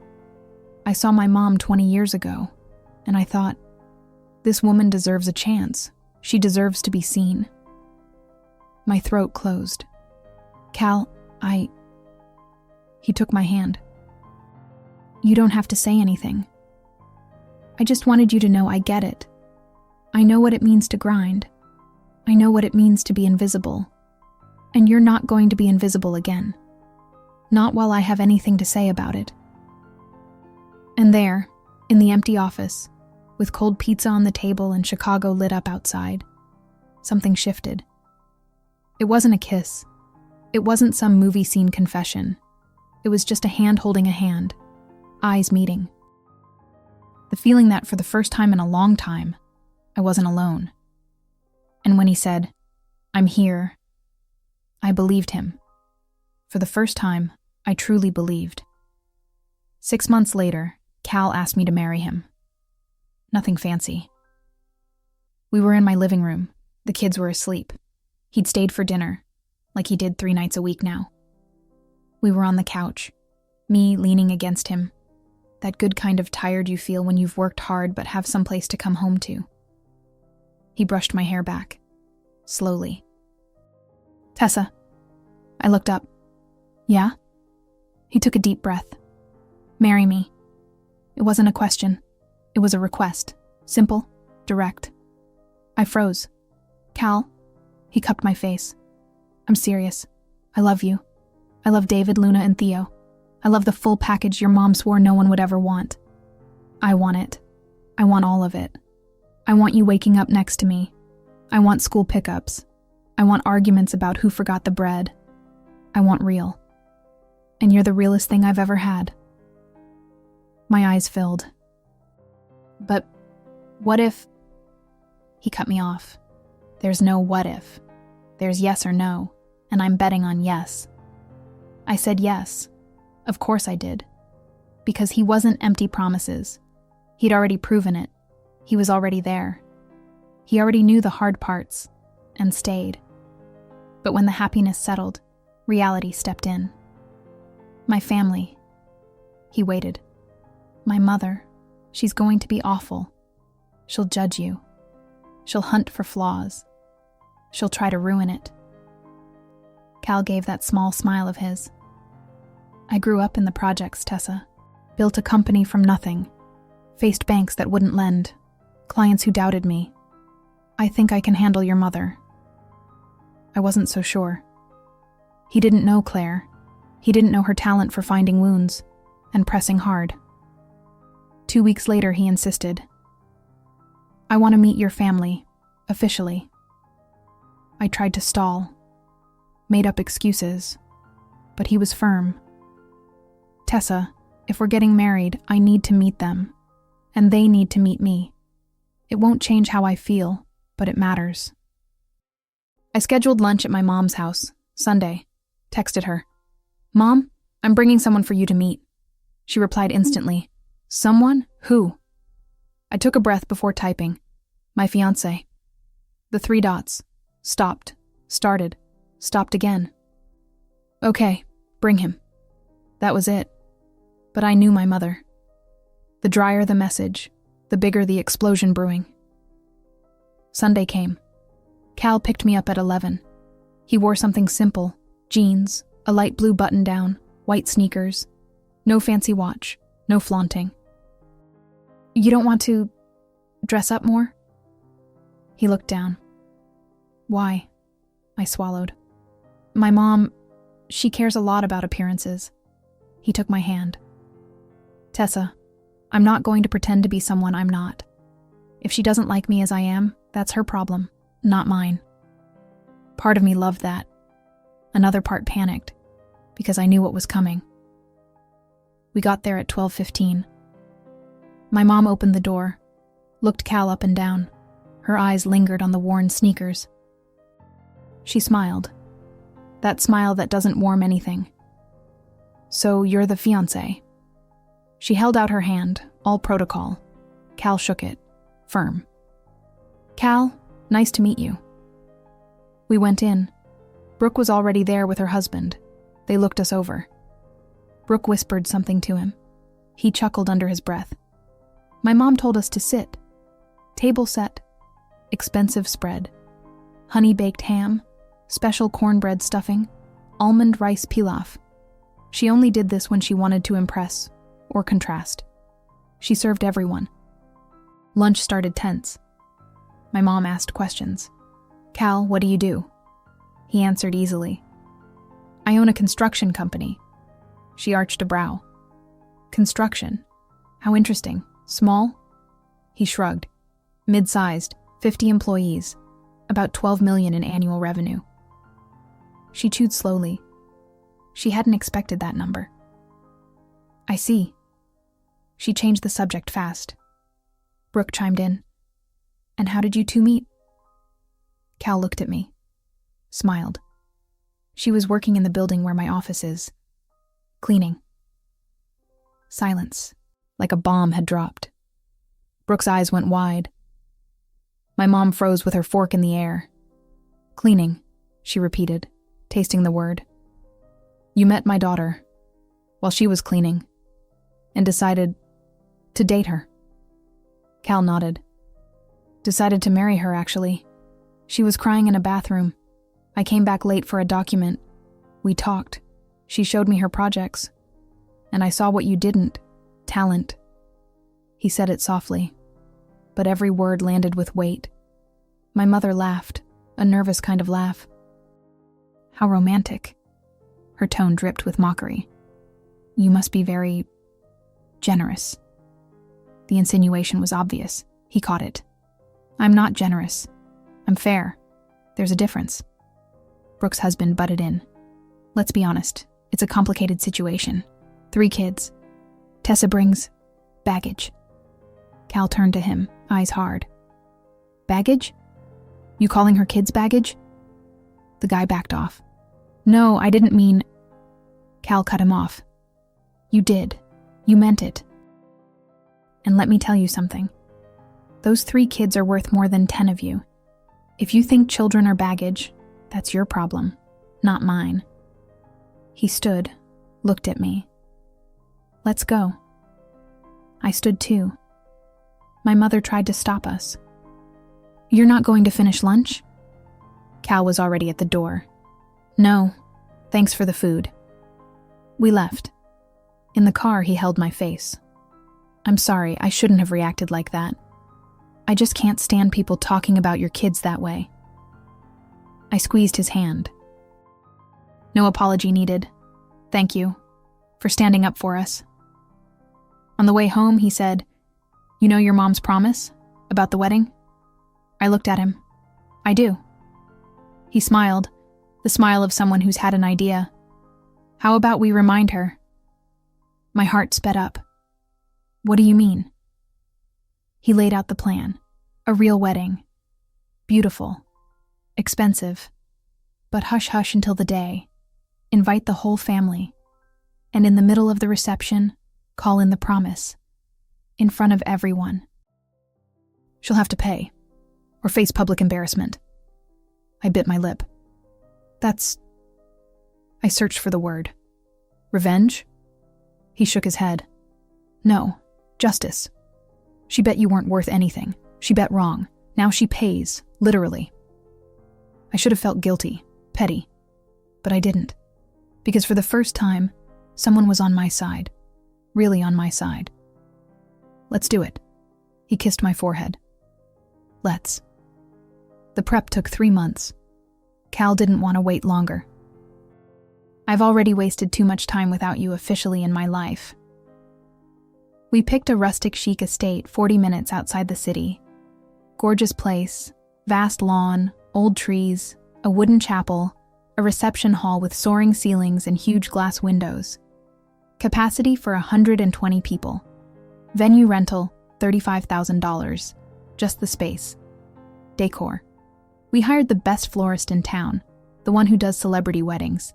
I saw my mom 20 years ago, and I thought, this woman deserves a chance. She deserves to be seen. My throat closed. Cal, He took my hand. You don't have to say anything. I just wanted you to know I get it. I know what it means to grind. I know what it means to be invisible. And you're not going to be invisible again. Not while I have anything to say about it. And there, in the empty office, with cold pizza on the table and Chicago lit up outside, something shifted. It wasn't a kiss. It wasn't some movie scene confession. It was just a hand holding a hand, eyes meeting. The feeling that for the first time in a long time, I wasn't alone. And when he said, "I'm here," I believed him. For the first time, I truly believed. 6 months later, Cal asked me to marry him. Nothing fancy. We were in my living room. The kids were asleep. He'd stayed for dinner, like he did 3 nights a week now. We were on the couch, me leaning against him. That good kind of tired you feel when you've worked hard but have some place to come home to. He brushed my hair back, slowly. Tessa. I looked up. Yeah? He took a deep breath. Marry me. It wasn't a question. It was a request. Simple, direct. I froze. Cal. He cupped my face. I'm serious. I love you. I love David, Luna, and Theo. I love the full package your mom swore no one would ever want. I want it. I want all of it. I want you waking up next to me. I want school pickups. I want arguments about who forgot the bread. I want real. And you're the realest thing I've ever had. My eyes filled. But what if... He cut me off. There's no what if. There's yes or no, and I'm betting on yes. I said yes. Of course I did. Because he wasn't empty promises. He'd already proven it. He was already there. He already knew the hard parts, and stayed. But when the happiness settled, reality stepped in. My family. He waited. My mother. She's going to be awful. She'll judge you. She'll hunt for flaws. She'll try to ruin it. Cal gave that small smile of his. I grew up in the projects, Tessa. Built a company from nothing. Faced banks that wouldn't lend. Clients who doubted me. I think I can handle your mother. I wasn't so sure. He didn't know Claire. He didn't know her talent for finding wounds and pressing hard. 2 weeks later, he insisted. I want to meet your family, officially. I tried to stall, made up excuses, but he was firm. Tessa, if we're getting married, I need to meet them, and they need to meet me. It won't change how I feel, but it matters. I scheduled lunch at my mom's house, Sunday. Texted her. Mom, I'm bringing someone for you to meet. She replied instantly. Someone? Who? I took a breath before typing. My fiancé. The 3 dots. Stopped. Started. Stopped again. Okay, bring him. That was it. But I knew my mother. The drier the message, the bigger the explosion brewing. Sunday came. Cal picked me up at 11. He wore something simple. Jeans, a light blue button-down, white sneakers. No fancy watch, no flaunting. You don't want to dress up more? He looked down. Why? I swallowed. My mom, she cares a lot about appearances. He took my hand. Tessa, I'm not going to pretend to be someone I'm not. If she doesn't like me as I am, that's her problem, not mine. Part of me loved that. Another part panicked, because I knew what was coming. We got there at 12:15. My mom opened the door, looked Cal up and down. Her eyes lingered on the worn sneakers. She smiled. That smile that doesn't warm anything. So you're the fiancé. She held out her hand, all protocol. Cal shook it, firm. Cal, nice to meet you. We went in. Brooke was already there with her husband. They looked us over. Brooke whispered something to him. He chuckled under his breath. My mom told us to sit. Table set. Expensive spread. Honey-baked ham. Special cornbread stuffing. Almond rice pilaf. She only did this when she wanted to impress or contrast. She served everyone. Lunch started tense. My mom asked questions. Cal, what do you do? He answered easily. I own a construction company. She arched a brow. Construction? How interesting. Small? He shrugged. Mid-sized, 50 employees, about 12 million in annual revenue. She chewed slowly. She hadn't expected that number. I see. She changed the subject fast. Brooke chimed in. And how did you two meet? Cal looked at me. Smiled. She was working in the building where my office is. Cleaning. Silence, like a bomb had dropped. Brooke's eyes went wide. My mom froze with her fork in the air. Cleaning, she repeated, tasting the word. You met my daughter while she was cleaning and decided to date her. Cal nodded. Decided to marry her, actually. She was crying in a bathroom. I came back late for a document. We talked. She showed me her projects. And I saw what you didn't. Talent. He said it softly, but every word landed with weight. My mother laughed, a nervous kind of laugh. How romantic. Her tone dripped with mockery. You must be very generous. The insinuation was obvious. He caught it. I'm not generous. I'm fair. There's a difference. Brooke's husband butted in. Let's be honest. It's a complicated situation. 3 kids. Tessa brings baggage. Cal turned to him, eyes hard. Baggage? You calling her kids baggage? The guy backed off. No, I didn't mean... Cal cut him off. You did. You meant it. And let me tell you something. Those 3 kids are worth more than 10 of you. If you think children are baggage, that's your problem, not mine. He stood, looked at me. Let's go. I stood too. My mother tried to stop us. You're not going to finish lunch? Cal was already at the door. No, thanks for the food. We left. In the car, he held my face. I'm sorry, I shouldn't have reacted like that. I just can't stand people talking about your kids that way. I squeezed his hand. No apology needed. Thank you for standing up for us. On the way home, he said, You know your mom's promise about the wedding? I looked at him. I do. He smiled, the smile of someone who's had an idea. How about we remind her? My heart sped up. What do you mean? He laid out the plan. A real wedding. Beautiful. Expensive. But hush-hush until the day. Invite the whole family. And in the middle of the reception, call in the promise. In front of everyone. She'll have to pay. Or face public embarrassment. I bit my lip. I searched for the word. Revenge? He shook his head. No, justice. She bet you weren't worth anything. She bet wrong. Now she pays, literally. I should have felt guilty, petty. But I didn't. Because for the first time, someone was on my side. Really on my side. Let's do it. He kissed my forehead. Let's. The prep took 3 months. Cal didn't want to wait longer. I've already wasted too much time without you officially in my life. We picked a rustic chic estate 40 minutes outside the city. Gorgeous place, vast lawn, old trees, a wooden chapel, a reception hall with soaring ceilings and huge glass windows. Capacity for 120 people. Venue rental, $35,000. Just the space. Decor. We hired the best florist in town, the one who does celebrity weddings.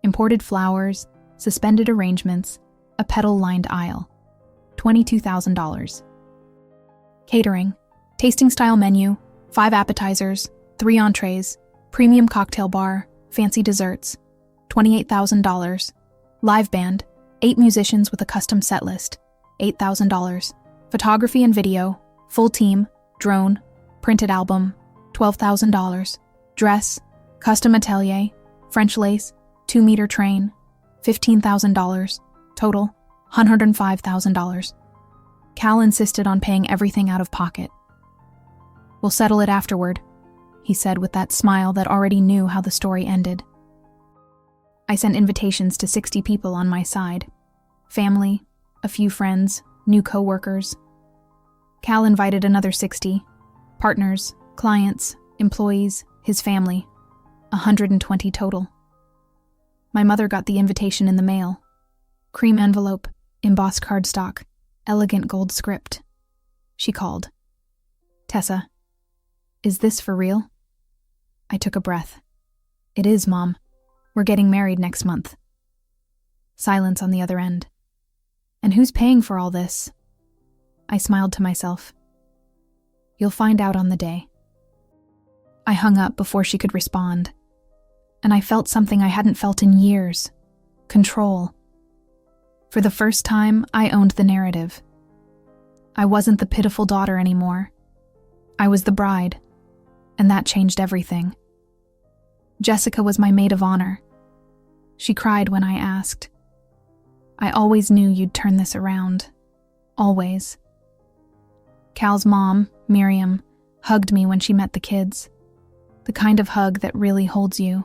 Imported flowers, suspended arrangements, a petal-lined aisle. $22,000. Catering. Tasting-style menu, 5 appetizers, 3 entrees, premium cocktail bar, fancy desserts. $28,000. Live band, 8 musicians with a custom set list. $8,000. Photography and video, full team, drone, printed album. $12,000. Dress, custom atelier, French lace, 2-meter train. $15,000. Total, $105,000. Cal insisted on paying everything out of pocket. "We'll settle it afterward," he said with that smile that already knew how the story ended. I sent invitations to 60 people on my side. Family, a few friends, new co-workers. Cal invited another 60. Partners, clients, employees, his family. 120 total. My mother got the invitation in the mail. Cream envelope, embossed cardstock, elegant gold script. She called. "Tessa, is this for real?" I took a breath. "It is, Mom. We're getting married next month." Silence on the other end. "And who's paying for all this?" I smiled to myself. "You'll find out on the day." I hung up before she could respond, and I felt something I hadn't felt in years. Control. For the first time, I owned the narrative. I wasn't the pitiful daughter anymore. I was the bride, and that changed everything. Jessica was my maid of honor. She cried when I asked. "I always knew you'd turn this around. Always." Cal's mom, Miriam, hugged me when she met the kids. The kind of hug that really holds you.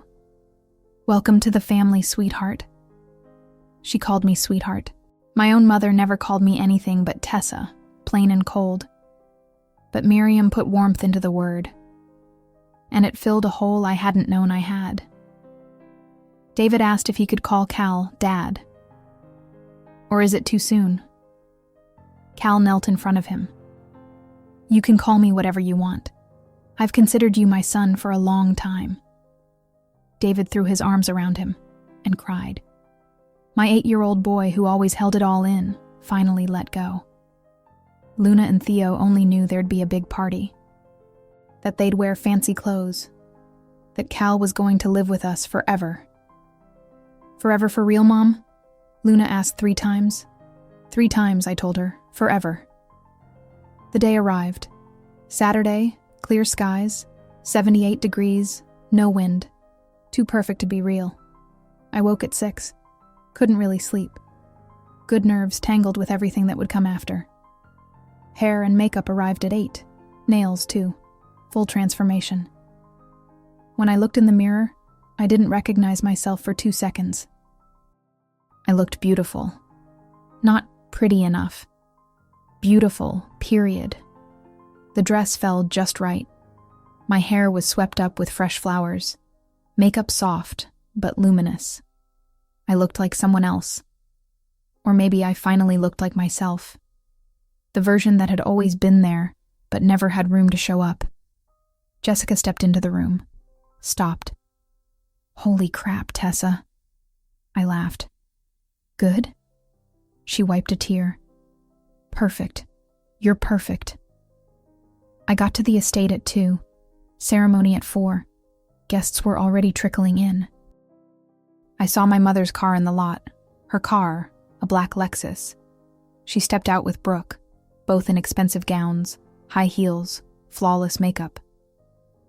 "Welcome to the family, sweetheart." She called me sweetheart. My own mother never called me anything but Tessa, plain and cold. But Miriam put warmth into the word, and it filled a hole I hadn't known I had. David asked if he could call Cal Dad. Or is it too soon? Cal knelt in front of him. "You can call me whatever you want. I've considered you my son for a long time." David threw his arms around him and cried. My 8-year-old boy, who always held it all in, finally let go. Luna and Theo only knew there'd be a big party, that they'd wear fancy clothes, that Cal was going to live with us forever. "Forever for real, Mom?" Luna asked 3 times. 3 times, I told her, forever. The day arrived. Saturday, clear skies, 78 degrees, no wind. Too perfect to be real. I woke at 6. Couldn't really sleep. Good nerves tangled with everything that would come after. Hair and makeup arrived at 8. Nails, too. Full transformation. When I looked in the mirror, I didn't recognize myself for 2 seconds. I looked beautiful. Not pretty enough. Beautiful, period. The dress fell just right. My hair was swept up with fresh flowers. Makeup soft, but luminous. I looked like someone else. Or maybe I finally looked like myself. The version that had always been there, but never had room to show up. Jessica stepped into the room. Stopped. "Holy crap, Tessa." I laughed. "Good?" She wiped a tear. "Perfect. You're perfect." I got to the estate at 2. Ceremony at 4. Guests were already trickling in. I saw my mother's car in the lot. Her car, a black Lexus. She stepped out with Brooke, both in expensive gowns, high heels, flawless makeup.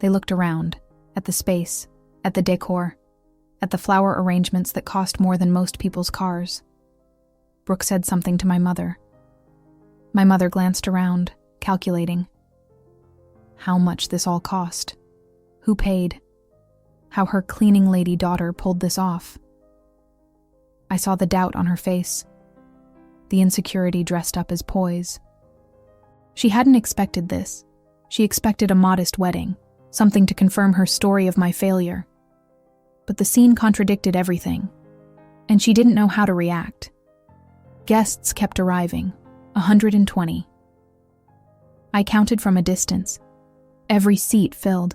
They looked around, at the space, at the decor, at the flower arrangements that cost more than most people's cars. Brooke said something to my mother. My mother glanced around, calculating. How much this all cost? Who paid? how her cleaning lady daughter pulled this off. I saw the doubt on her face, the insecurity dressed up as poise. She hadn't expected this. She expected a modest wedding, something to confirm her story of my failure. But the scene contradicted everything, and she didn't know how to react. Guests kept arriving, 120. I counted from a distance. Every seat filled.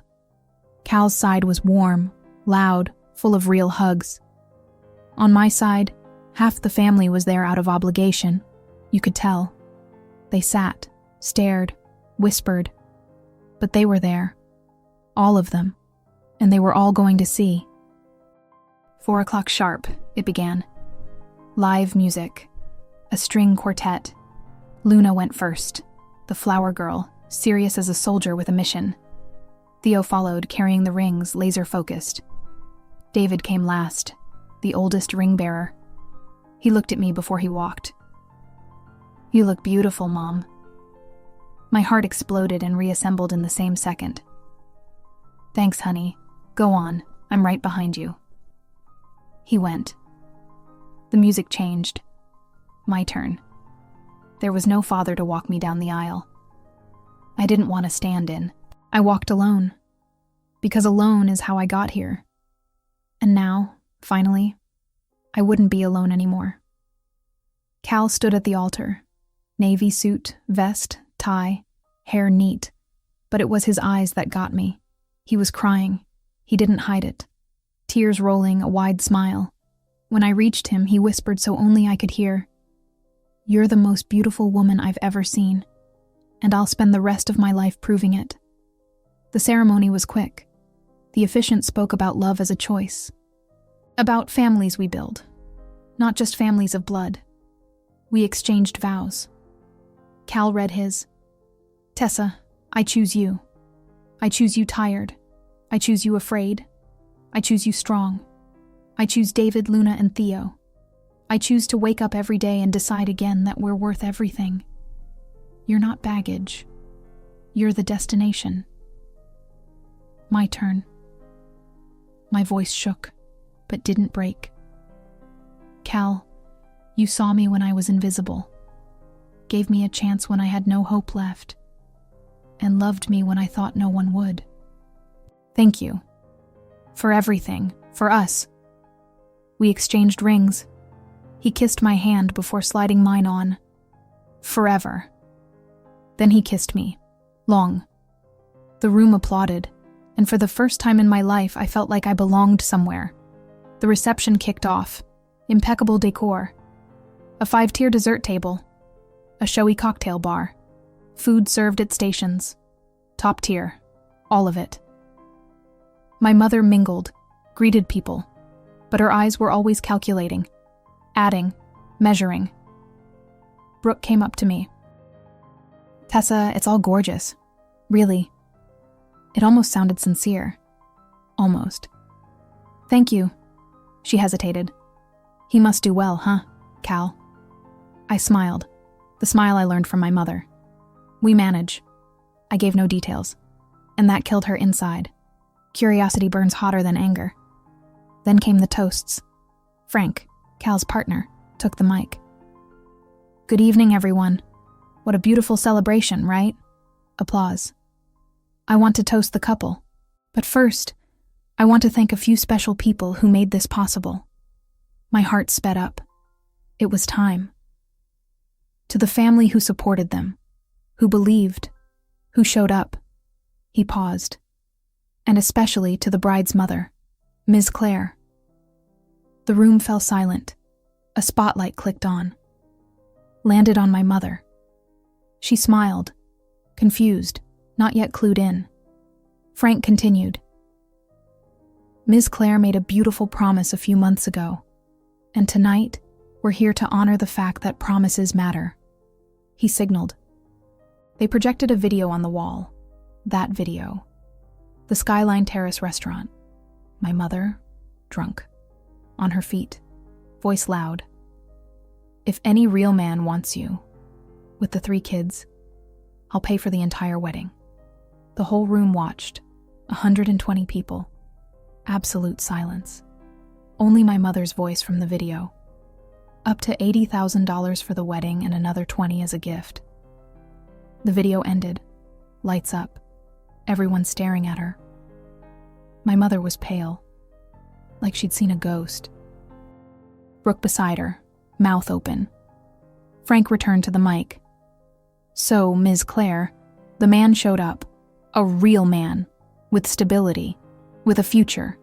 Cal's side was warm, loud, full of real hugs. On my side, half the family was there out of obligation. You could tell. They sat, stared, whispered. But they were there. All of them. And they were all going to see. 4 o'clock sharp, it began. Live music. A string quartet. Luna went first, the flower girl, serious as a soldier with a mission. Theo followed, carrying the rings, laser-focused. David came last, the oldest ring-bearer. He looked at me before he walked. "You look beautiful, Mom." My heart exploded and reassembled in the same second. "Thanks, honey. Go on. I'm right behind you." He went. The music changed. My turn. There was no father to walk me down the aisle. I didn't want to stand in. I walked alone. Because alone is how I got here. And now, finally, I wouldn't be alone anymore. Cal stood at the altar. Navy suit, vest, tie, hair neat. But it was his eyes that got me. He was crying. He didn't hide it. Tears rolling, a wide smile. When I reached him, he whispered so only I could hear, "You're the most beautiful woman I've ever seen, and I'll spend the rest of my life proving it." The ceremony was quick. The officiant spoke about love as a choice. About families we build, not just families of blood. We exchanged vows. Cal read his. "Tessa, I choose you. I choose you tired. I choose you afraid. I choose you strong. I choose David, Luna, and Theo. I choose to wake up every day and decide again that we're worth everything. You're not baggage. You're the destination." My turn. My voice shook, but didn't break. "Cal, you saw me when I was invisible, gave me a chance when I had no hope left, and loved me when I thought no one would. Thank you. For everything, for us." We exchanged rings. He kissed my hand before sliding mine on. Forever. Then he kissed me. Long. The room applauded, and for the first time in my life I felt like I belonged somewhere. The reception kicked off. Impeccable decor. A 5-tier dessert table. A showy cocktail bar. Food served at stations. Top tier. All of it. My mother mingled, greeted people, but her eyes were always calculating, adding, measuring. Brooke came up to me. "Tessa, it's all gorgeous. Really." It almost sounded sincere. Almost. "Thank you." She hesitated. "He must do well, huh, Cal?" I smiled, the smile I learned from my mother. "We manage." I gave no details, and that killed her inside. Curiosity burns hotter than anger. Then came the toasts. Frank, Cal's partner, took the mic. "Good evening, everyone. What a beautiful celebration, right?" Applause. "I want to toast the couple, but first, I want to thank a few special people who made this possible." My heart sped up. It was time. To the family who supported them, who believed, who showed up. He paused. And especially to the bride's mother, Ms. Claire. The room fell silent. A spotlight clicked on. Landed on my mother. She smiled, confused, not yet clued in. Frank continued. "Ms. Claire made a beautiful promise a few months ago, and tonight we're here to honor the fact that promises matter." He signaled. They projected a video on the wall. That video. The Skyline Terrace restaurant. My mother, drunk, on her feet, voice loud. "If any real man wants you, with the 3 kids, I'll pay for the entire wedding." The whole room watched, 120 people. Absolute silence. Only my mother's voice from the video. Up to $80,000 for the wedding and another 20 as a gift. The video ended. Lights up. Everyone staring at her. My mother was pale, like she'd seen a ghost. Brooke beside her, mouth open. Frank returned to the mic. So, Ms. Claire, the man showed up. A real man, with stability, with a future.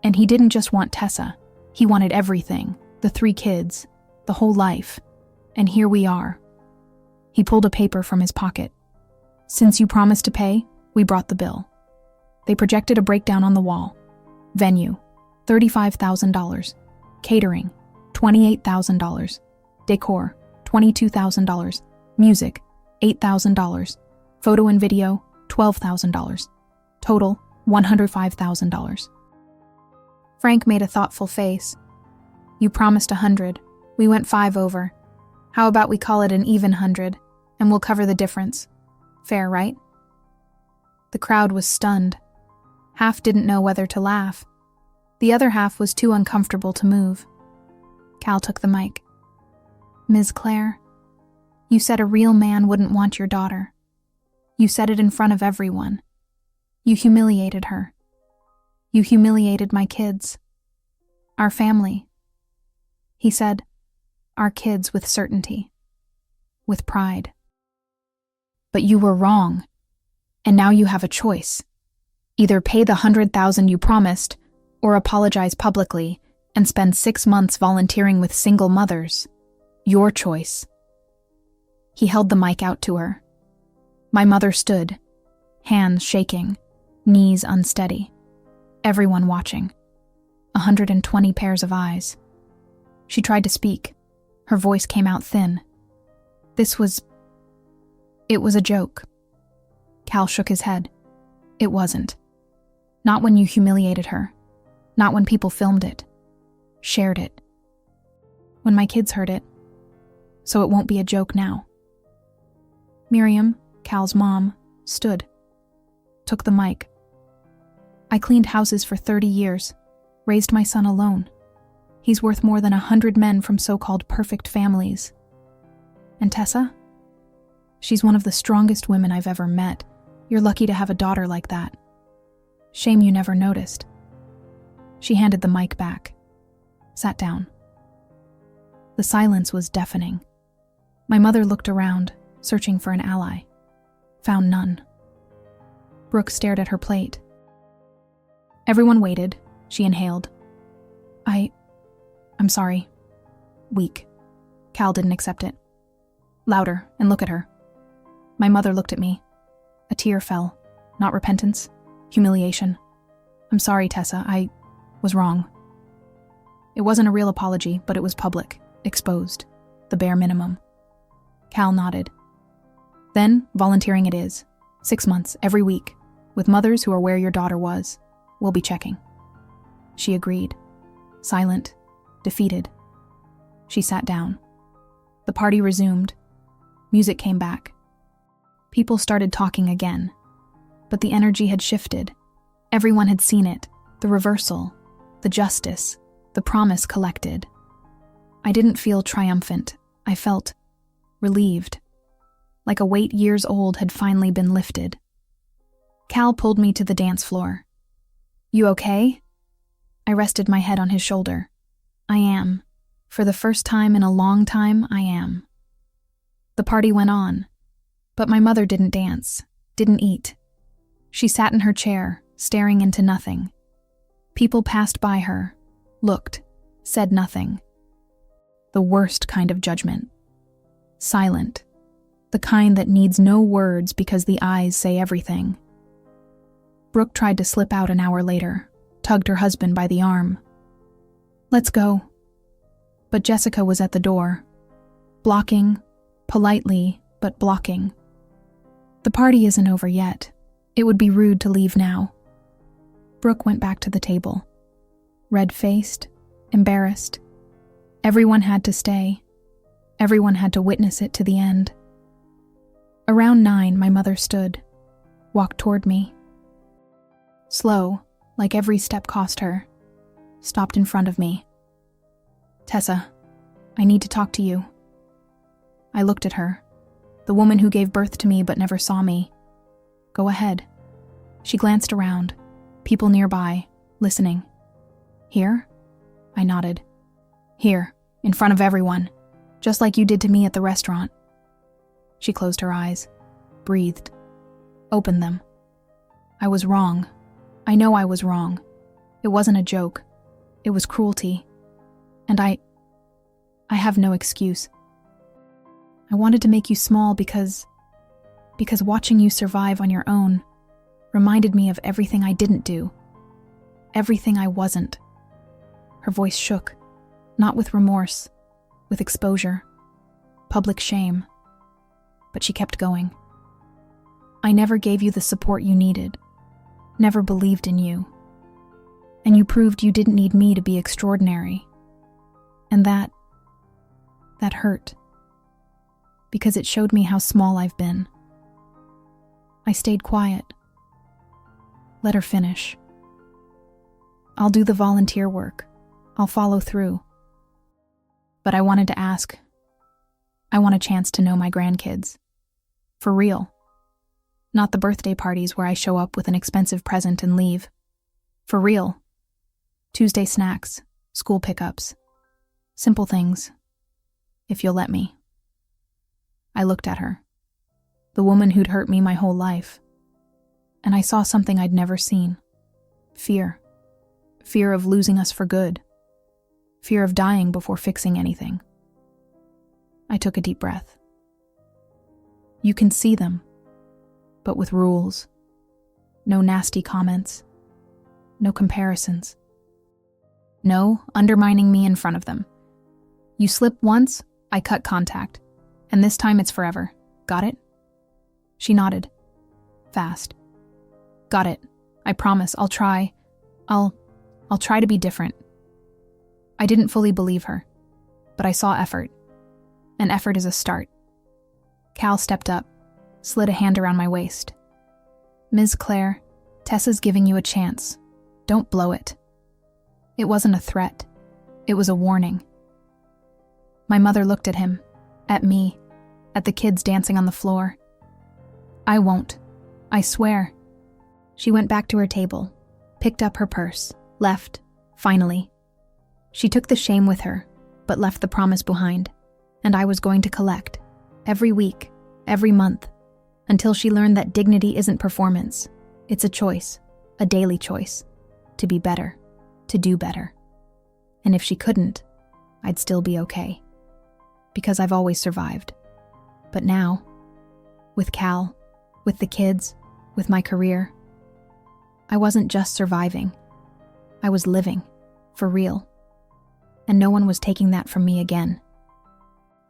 And he didn't just want Tessa. He wanted everything, the 3 kids, the whole life. And here we are. He pulled a paper from his pocket. Since you promised to pay, we brought the bill. They projected a breakdown on the wall. Venue, $35,000. Catering, $28,000. Decor, $22,000. Music, $8,000. Photo and video, $12,000. Total, $105,000. Frank made a thoughtful face. You promised 100. We went 5 over. How about we call it an even 100, and we'll cover the difference. Fair, right? The crowd was stunned. Half didn't know whether to laugh. The other half was too uncomfortable to move. Cal took the mic. Ms. Claire, you said a real man wouldn't want your daughter. You said it in front of everyone. You humiliated her. You humiliated my kids. Our family. He said, our kids with certainty. With pride. But you were wrong. And now you have a choice. Either pay the $100,000 you promised, or apologize publicly and spend 6 months volunteering with single mothers. Your choice. He held the mic out to her. My mother stood, hands shaking, knees unsteady. Everyone watching. 120 pairs of eyes. She tried to speak. Her voice came out thin. It was a joke. Cal shook his head. It wasn't. Not when you humiliated her. Not when people filmed it. Shared it. When my kids heard it. So it won't be a joke now. Miriam, Cal's mom, stood. Took the mic. I cleaned houses for 30 years. Raised my son alone. He's worth more than 100 men from so-called perfect families. And Tessa? She's one of the strongest women I've ever met. You're lucky to have a daughter like that. Shame you never noticed. She handed the mic back. Sat down. The silence was deafening. My mother looked around, searching for an ally. Found none. Brooke stared at her plate. Everyone waited. She inhaled. I'm sorry. Weak. Cal didn't accept it. Louder, and look at her. My mother looked at me. A tear fell. Not repentance. Humiliation. I'm sorry, Tessa. I was wrong. It wasn't a real apology, but it was public. Exposed. The bare minimum. Cal nodded. Then, volunteering it is. 6 months, every week. With mothers who are where your daughter was. We'll be checking. She agreed. Silent. Defeated. She sat down. The party resumed. Music came back. People started talking again. But the energy had shifted. Everyone had seen it. The reversal. The justice. The promise collected. I didn't feel triumphant. I felt relieved. Like a weight years old had finally been lifted. Cal pulled me to the dance floor. You okay? I rested my head on his shoulder. I am. For the first time in a long time, I am. The party went on. But my mother didn't dance, didn't eat. She sat in her chair, staring into nothing. People passed by her, looked, said nothing. The worst kind of judgment. Silent. The kind that needs no words because the eyes say everything. Brooke tried to slip out an hour later, tugged her husband by the arm. Let's go. But Jessica was at the door. Blocking, politely, but blocking. The party isn't over yet. It would be rude to leave now. Brooke went back to the table. Red-faced, embarrassed. Everyone had to stay. Everyone had to witness it to the end. Around 9, my mother stood, walked toward me. Slow, like every step cost her, stopped in front of me. "Tessa, I need to talk to you." I looked at her, the woman who gave birth to me but never saw me. "Go ahead." She glanced around, people nearby, listening. "Here?" I nodded. "Here, in front of everyone, just like you did to me at the restaurant." She closed her eyes, breathed, opened them. I was wrong. I know I was wrong. It wasn't a joke. It was cruelty. And I have no excuse. I wanted to make you small because watching you survive on your own reminded me of everything I didn't do, everything I wasn't. Her voice shook, not with remorse, with exposure, public shame. But she kept going. "I never gave you the support you needed, never believed in you. And you proved you didn't need me to be extraordinary. And that hurt. Because it showed me how small I've been." I stayed quiet. Let her finish. "I'll do the volunteer work. I'll follow through. But I wanted to ask. I want a chance to know my grandkids. For real. Not the birthday parties where I show up with an expensive present and leave. For real. Tuesday snacks, school pickups. Simple things. If you'll let me." I looked at her, the woman who'd hurt me my whole life, and I saw something I'd never seen. Fear. Fear of losing us for good. Fear of dying before fixing anything. I took a deep breath. "You can see them, but with rules. No nasty comments. No comparisons. No undermining me in front of them. You slip once, I cut contact. And this time it's forever. Got it?" She nodded. Fast. "Got it. I promise. I'll try. I'll try to be different." I didn't fully believe her, but I saw effort. And effort is a start. Cal stepped up, slid a hand around my waist. "Ms. Claire, Tessa's giving you a chance. Don't blow it." It wasn't a threat. It was a warning. My mother looked at him, at me, at the kids dancing on the floor. "I won't. I swear." She went back to her table, picked up her purse, left, finally. She took the shame with her, but left the promise behind, and I was going to collect, every week, every month, until she learned that dignity isn't performance. It's a choice, a daily choice, to be better, to do better. And if she couldn't, I'd still be okay. Because I've always survived. But now, with Cal, with the kids, with my career, I wasn't just surviving. I was living, for real. And no one was taking that from me again.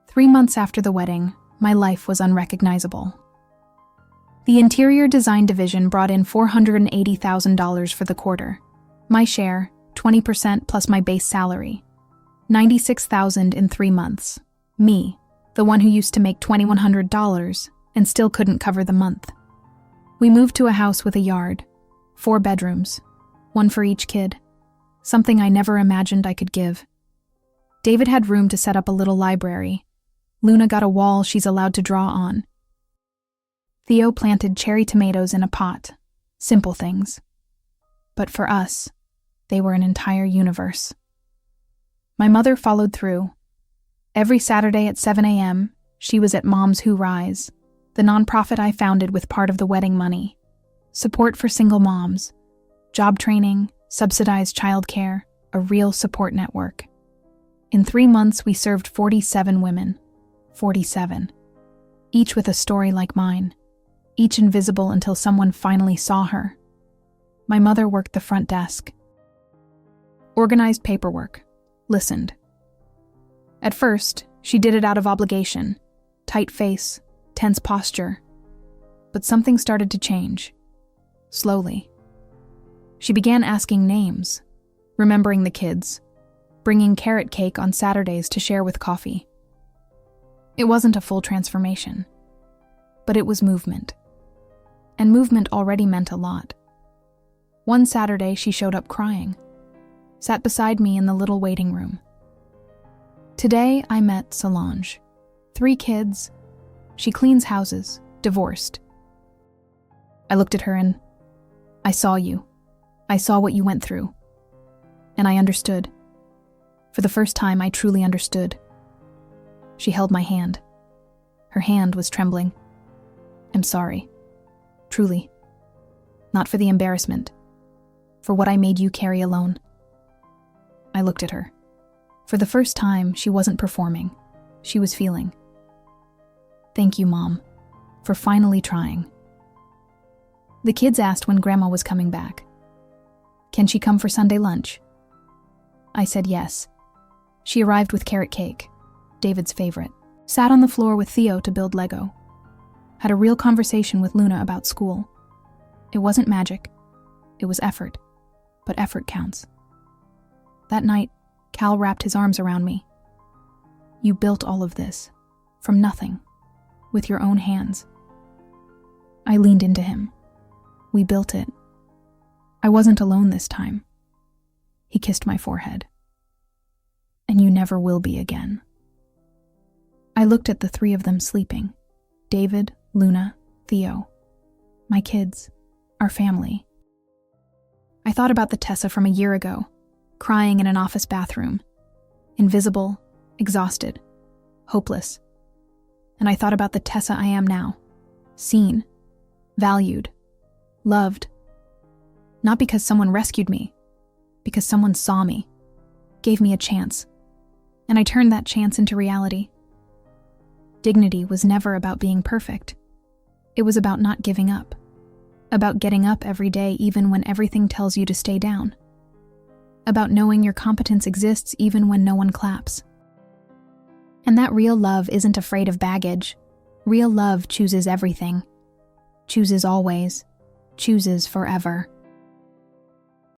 3 months after the wedding, my life was unrecognizable. The interior design division brought in $480,000 for the quarter. My share, 20% plus my base salary. $96,000 in 3 months. Me, the one who used to make $2,100 and still couldn't cover the month. We moved to a house with a yard, 4 bedrooms, 1 for each kid, something I never imagined I could give. David had room to set up a little library. Luna got a wall she's allowed to draw on. Theo planted cherry tomatoes in a pot. Simple things. But for us, they were an entire universe. My mother followed through. Every Saturday at 7 a.m., she was at Moms Who Rise, the nonprofit I founded with part of the wedding money. Support for single moms, job training, subsidized childcare, a real support network. In 3 months, we served 47 women. 47. Each with a story like mine. Each invisible until someone finally saw her. My mother worked the front desk. Organized paperwork. Listened. At first, she did it out of obligation. Tight face, tense posture. But something started to change. Slowly. She began asking names, remembering the kids, bringing carrot cake on Saturdays to share with coffee. It wasn't a full transformation, but it was movement. And movement already meant a lot. One Saturday, she showed up crying, sat beside me in the little waiting room. Today, I met Solange. 3 kids. She cleans houses, divorced. I looked at her and I saw you. I saw what you went through. And I understood. For the first time, I truly understood. She held my hand. Her hand was trembling. I'm sorry. Truly. Not for the embarrassment. For what I made you carry alone. I looked at her. For the first time, she wasn't performing. She was feeling. Thank you, Mom, for finally trying. The kids asked when Grandma was coming back. Can she come for Sunday lunch? I said yes. She arrived with carrot cake, David's favorite. Sat on the floor with Theo to build Lego. Had a real conversation with Luna about school. It wasn't magic. It was effort. But effort counts. That night, Cal wrapped his arms around me. You built all of this. From nothing. With your own hands. I leaned into him. We built it. I wasn't alone this time. He kissed my forehead. And you never will be again. I looked at the 3 of them sleeping. David, Luna, Theo. My kids. Our family. I thought about the Tessa from a year ago, crying in an office bathroom. Invisible, exhausted, hopeless. And I thought about the Tessa I am now. Seen. Valued. Loved. Not because someone rescued me. Because someone saw me. Gave me a chance. And I turned that chance into reality. Dignity was never about being perfect. It was about not giving up. About getting up every day even when everything tells you to stay down. About knowing your competence exists even when no one claps. And that real love isn't afraid of baggage. Real love chooses everything. Chooses always. Chooses forever.